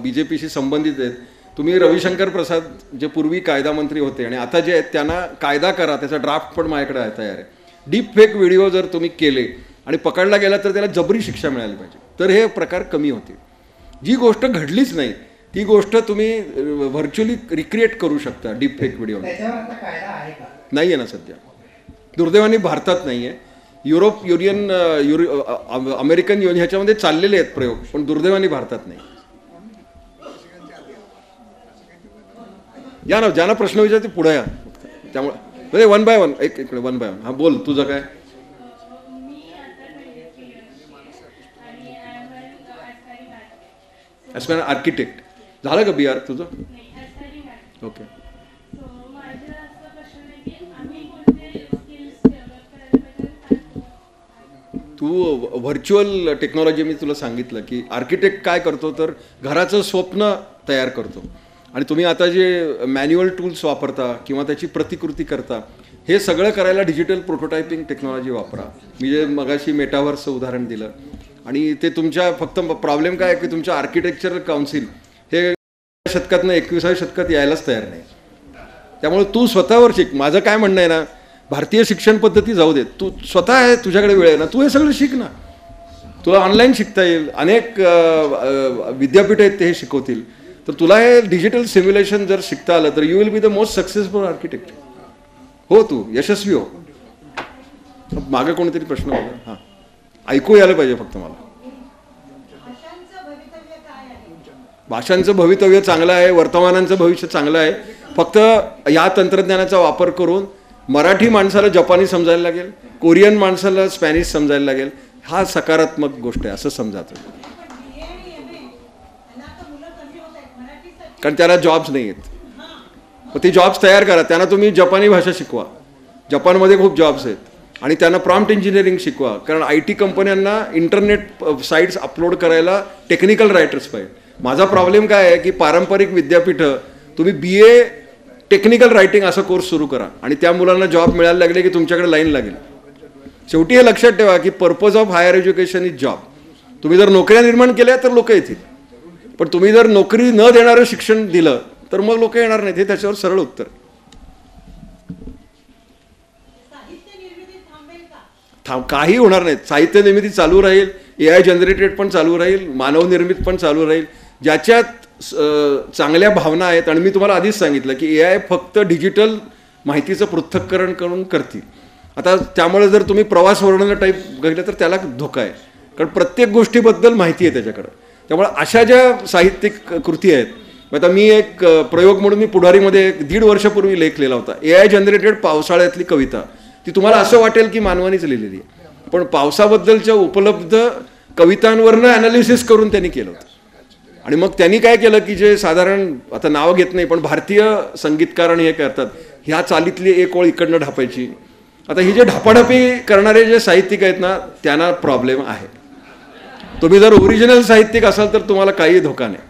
BJPशी संबंधित आहेत तुम्ही रविशंकर प्रसाद जे पूर्वी कायदा मंत्री होते आणि आता जे आहेत त्यांना कायदा करा, त्याचा ड्राफ्ट पण माझ्याकडे आहे तयार आहे. डीप फेक व्हिडिओ जर तुम्ही केले आणि पकडला गेला तर त्याला जबरी शिक्षा मिळाली पाहिजे, तर हे प्रकार कमी होतील. जी गोष्ट घडलीच नाही ती गोष्ट तुम्ही व्हर्च्युअली रिक्रिएट करू शकता डीप फेक व्हिडिओ. नाही आहे ना सध्या, दुर्दैवाने भारतात नाही आहे. युरोप युनियन अमेरिकन युनियन ह्याच्यामध्ये चाललेले आहेत प्रयोग, पण दुर्दैवाने भारतात नाही. या ना, ज्यांना प्रश्न विचारते पुढे या. त्यामुळे वन बाय वन, एक इकडे वन बाय वन. हां बोल, तुझं काय? ॲस्पायर आर्किटेक्ट झालं का BR तुझं? ओके. तू व्हर्च्युअल टेक्नॉलॉजी, मी तुला सांगितलं की आर्किटेक्ट काय करतो तर घराचं स्वप्न तयार करतो, आणि तुम्ही आता जे मॅन्युअल टूल्स वापरता किंवा त्याची प्रतिकृती करता, हे सगळं करायला डिजिटल प्रोटोटायपिंग टेक्नॉलॉजी वापरा. मी जे मगाशी मेटावर्सचं उदाहरण दिलं, आणि ते तुमच्या फक्त प्रॉब्लेम काय आहे की तुमच्या आर्किटेक्चरल काउन्सिल हे शतकातनं 21व्या शतकात यायलाच तयार नाही. त्यामुळे तू स्वतःवर शिक. माझं काय म्हणणं आहे ना, भारतीय शिक्षण पद्धती जाऊ देत, तू स्वतः आहे, तुझ्याकडे वेळ आहे ना, तू हे सगळं शिक ना. तुला ऑनलाईन शिकता येईल, अनेक विद्यापीठ आहेत ते हे शिकवतील. तर तुला हे डिजिटल सिम्युलेशन जर शिकता आलं तर you will be the most successful architect. हो, तू यशस्वी हो. मागे कोणीतरी प्रश्न होता, हां ऐकू यायला पाहिजे फक्त मला. भाषांचं भवितव्य चांगलं आहे, वर्तमानांचं भविष्य चांगलं आहे. फक्त या तंत्रज्ञानाचा वापर करून मराठी माणसाला जपानी समजायला लागेल, कोरियन माणसाला स्पॅनिश समजायला लागेल. हा सकारात्मक गोष्ट आहे असं समजा तुम्ही. कारण त्याला जॉब्स नाही आहेत, मग ती जॉब्स तयार करा. त्यांना तुम्ही जपानी भाषा शिकवा, जपानमध्ये खूप जॉब्स आहेत. आणि त्यांना प्रॉम्प्ट इंजिनिअरिंग शिकवा, कारण IT कंपन्यांना इंटरनेट साईट्स अपलोड करायला टेक्निकल रायटर्स पाहिजे. माझा प्रॉब्लेम काय आहे की पारंपरिक विद्यापीठं, तुम्ही BA टेक्निकल रायटिंग असा कोर्स सुरू करा आणि त्या मुलांना जॉब मिळायला लागले की तुमच्याकडे लाईन लागेल. शेवटी हे लक्षात ठेवा की purpose of higher education is job. तुम्ही जर नोकऱ्या निर्माण केल्या तर लोक येतील, पण तुम्ही जर नोकरी न देणारं शिक्षण दिलं तर मग लोक येणार नाहीत. हे त्याच्यावर सरळ उत्तर. काही होणार नाहीत. साहित्य निर्मिती चालू राहील, AI जनरेटेड पण चालू राहील, मानव निर्मित पण चालू राहील. ज्याच्यात चांगल्या भावना आहेत, आणि मी तुम्हाला आधीच सांगितलं की AI फक्त डिजिटल माहितीचं पृथक्करण करून करतील. आता त्यामुळे जर तुम्ही प्रवास वर्णन टाईप बघितलं तर त्याला धोका आहे, कारण प्रत्येक गोष्टीबद्दल माहिती आहे त्याच्याकडं. त्यामुळे अशा ज्या साहित्यिक कृती आहेत, आता मी एक प्रयोग म्हणून मी पुढारीमध्ये 1.5 वर्षापूर्वी लेख लिहिला होता, AI जनरेटेड पावसाळ्यातली कविता. ती तुम्हाला असं वाटेल की मानवानीच लिहिलेली आहे, पण पावसाबद्दलच्या उपलब्ध कवितांवरनं ॲनालिसिस करून त्यांनी केलं होतं. आणि मग त्यांनी काय केलं की जे साधारण, आता नावं घेत नाही पण भारतीय संगीतकारांनी हे करतात, ह्या चालीतली एक ओळ इकडनं ढापायची. आता ही जे ढापाढापी करणारे जे साहित्यिक आहेत ना, त्यांना प्रॉब्लेम आहे. तुम्ही जर ओरिजिनल साहित्यिक असाल तर तुम्हाला काही धोका नाही.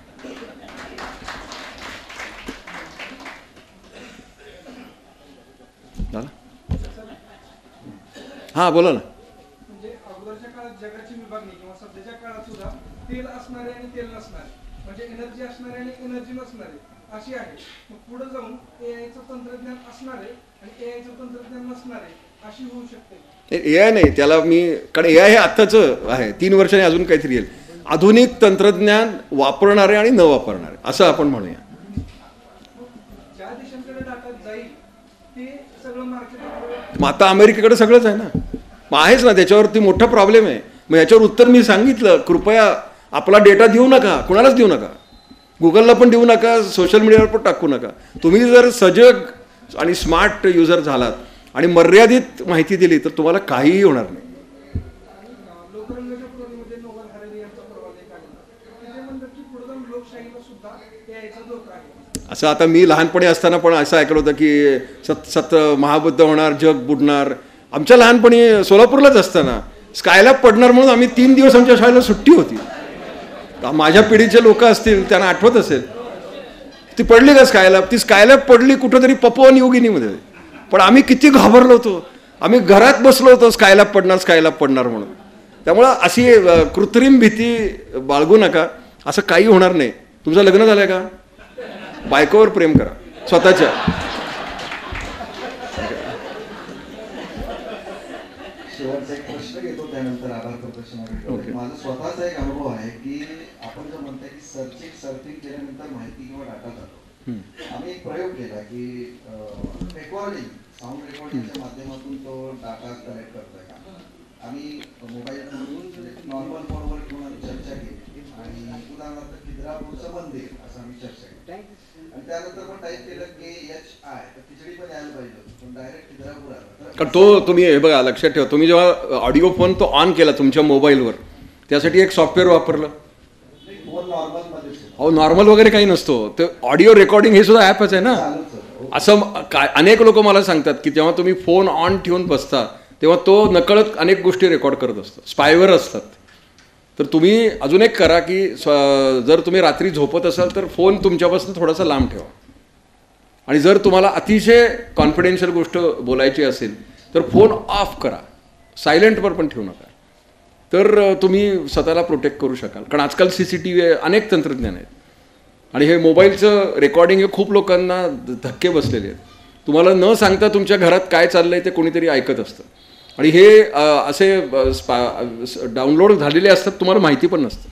हां बोला ना. म्हणजे अगोदरच्या काळात जगाची विभागणी किंवा सध्याच्या काळात सुद्धा तेल असणारे आणि तेल नसणारे, म्हणजे एनर्जी असणारे आणि एनर्जी नसणारे अशी आहे. मग पुढे जाऊन AIचं तंत्रज्ञान असणारे आणि AIचं तंत्रज्ञान नसणारे अशी होऊ शकते. AI नाही त्याला मी, कारण AI हे आत्ताचं आहे, 3 वर्षांनी अजून काहीतरी येईल. आधुनिक तंत्रज्ञान वापरणारे आणि न वापरणारे असं आपण म्हणूया. ज्या देशांकडे डाटा जाईल ते सगळं मार्केट. मग आता अमेरिकेकडे सगळंच आहे ना, मग आहेच ना, त्याच्यावरती मोठा प्रॉब्लेम आहे. मग याच्यावर उत्तर मी सांगितलं, कृपया आपला डेटा देऊ नका, कुणालाच देऊ नका, गुगलला पण देऊ नका, सोशल मीडियावर पण टाकू नका. तुम्ही जर सजग आणि स्मार्ट युजर झालात आणि मर्यादित माहिती दिली तर तुम्हाला काहीही होणार नाही. असं आता मी लहानपणी असताना पण असं ऐकलं होतं की सत महाबुद्ध होणार, जग बुडणार. आमच्या लहानपणी सोलापूरलाच असताना स्कायलॅब पडणार म्हणून आम्ही 3 दिवस आमच्या शाळेला सुट्टी होती. माझ्या पिढीचे लोक असतील त्यांना आठवत असेल, ती पडली का स्कायलॅब? ती स्कायलॅब पडली कुठंतरी पपुआ न्यू गिनीमध्ये. पण आम्ही किती घाबरलो होतो, आम्ही घरात बसलो होतो स्कायलॅब पडणार म्हणून. त्यामुळं अशी कृत्रिम भीती बाळगू नका, असं काही होणार नाही. तुमचं लग्न झालंय का? बायकोवर प्रेम करा स्वतःच्या. शेवटचा एक प्रश्न घेतो त्यानंतर आभार प्रदर्शनाकडे. ओके. माझा स्वतःचा एक अनुभव आहे की आपण जर म्हणताय की सर्चिंग केल्यानंतर माहिती किंवा डाटा जातो. आम्ही एक प्रयोग केला की रेकॉर्डिंग साऊंड रेकॉर्डिंगच्या माध्यमातून तो डाटा कलेक्ट करतोय का. आम्ही मोबाईल नॉर्मल मोडवर घेऊन आम्ही चर्चा केली आणि उदाहरणार्थ खिद्रापूरचं मंदिर असं आम्ही चर्चा केली आणि त्यानंतर पण टाईप केलं KHI तर खिचडी पण यायला पाहिजे होती, पण डायरेक्ट खिद्रापूर आला. कारण तो तुम्ही हे बघा लक्षात ठेवा, तुम्ही जेव्हा ऑडिओ फोन तो ऑन केला तुमच्या मोबाईलवर त्यासाठी एक सॉफ्टवेअर वापरलं. फोन नॉर्मल मध्ये अहो नॉर्मल वगैरे काही नसतो, ते ऑडिओ रेकॉर्डिंग हे सुद्धा ॲपच आहे ना. असं काय अनेक लोक मला सांगतात की जेव्हा तुम्ही फोन ऑन ठेवून बसता तेव्हा तो नकळत अनेक गोष्टी रेकॉर्ड करत असतो, स्पायवेअर असतात. तर तुम्ही अजून एक करा की जर तुम्ही रात्री झोपत असाल तर फोन तुमच्यापासून थोडासा लांब ठेवा आणि जर तुम्हाला अतिशय कॉन्फिडेन्शियल गोष्ट बोलायची असेल तर फोन ऑफ करा, सायलेंटवर पण ठेवू नका. तर तुम्ही स्वतःला प्रोटेक्ट करू शकाल. कारण आजकाल CCTV अनेक तंत्रज्ञान आहेत आणि हे मोबाईलचं रेकॉर्डिंग हे खूप लोकांना धक्के बसलेले आहेत. तुम्हाला न सांगता तुमच्या घरात काय चाललंय ते कोणीतरी ऐकत असतं आणि हे असे डाउनलोड झालेले असतात, तुम्हाला माहिती पण नसतं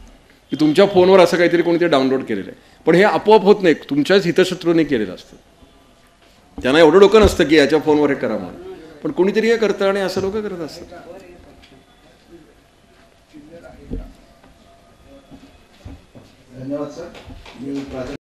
की तुमच्या फोनवर असं काहीतरी कोणीतरी डाउनलोड केलेलं आहे. पण हे आपोआप होत नाही, तुमच्याच हितशत्रूने केलेलं असतं. त्यांना एवढं डोकं नसतं की याच्या फोनवर हे करा म्हणून, पण कोणीतरी हे करतं आणि असं लोक करत असतात. धन्यवाद सर. मी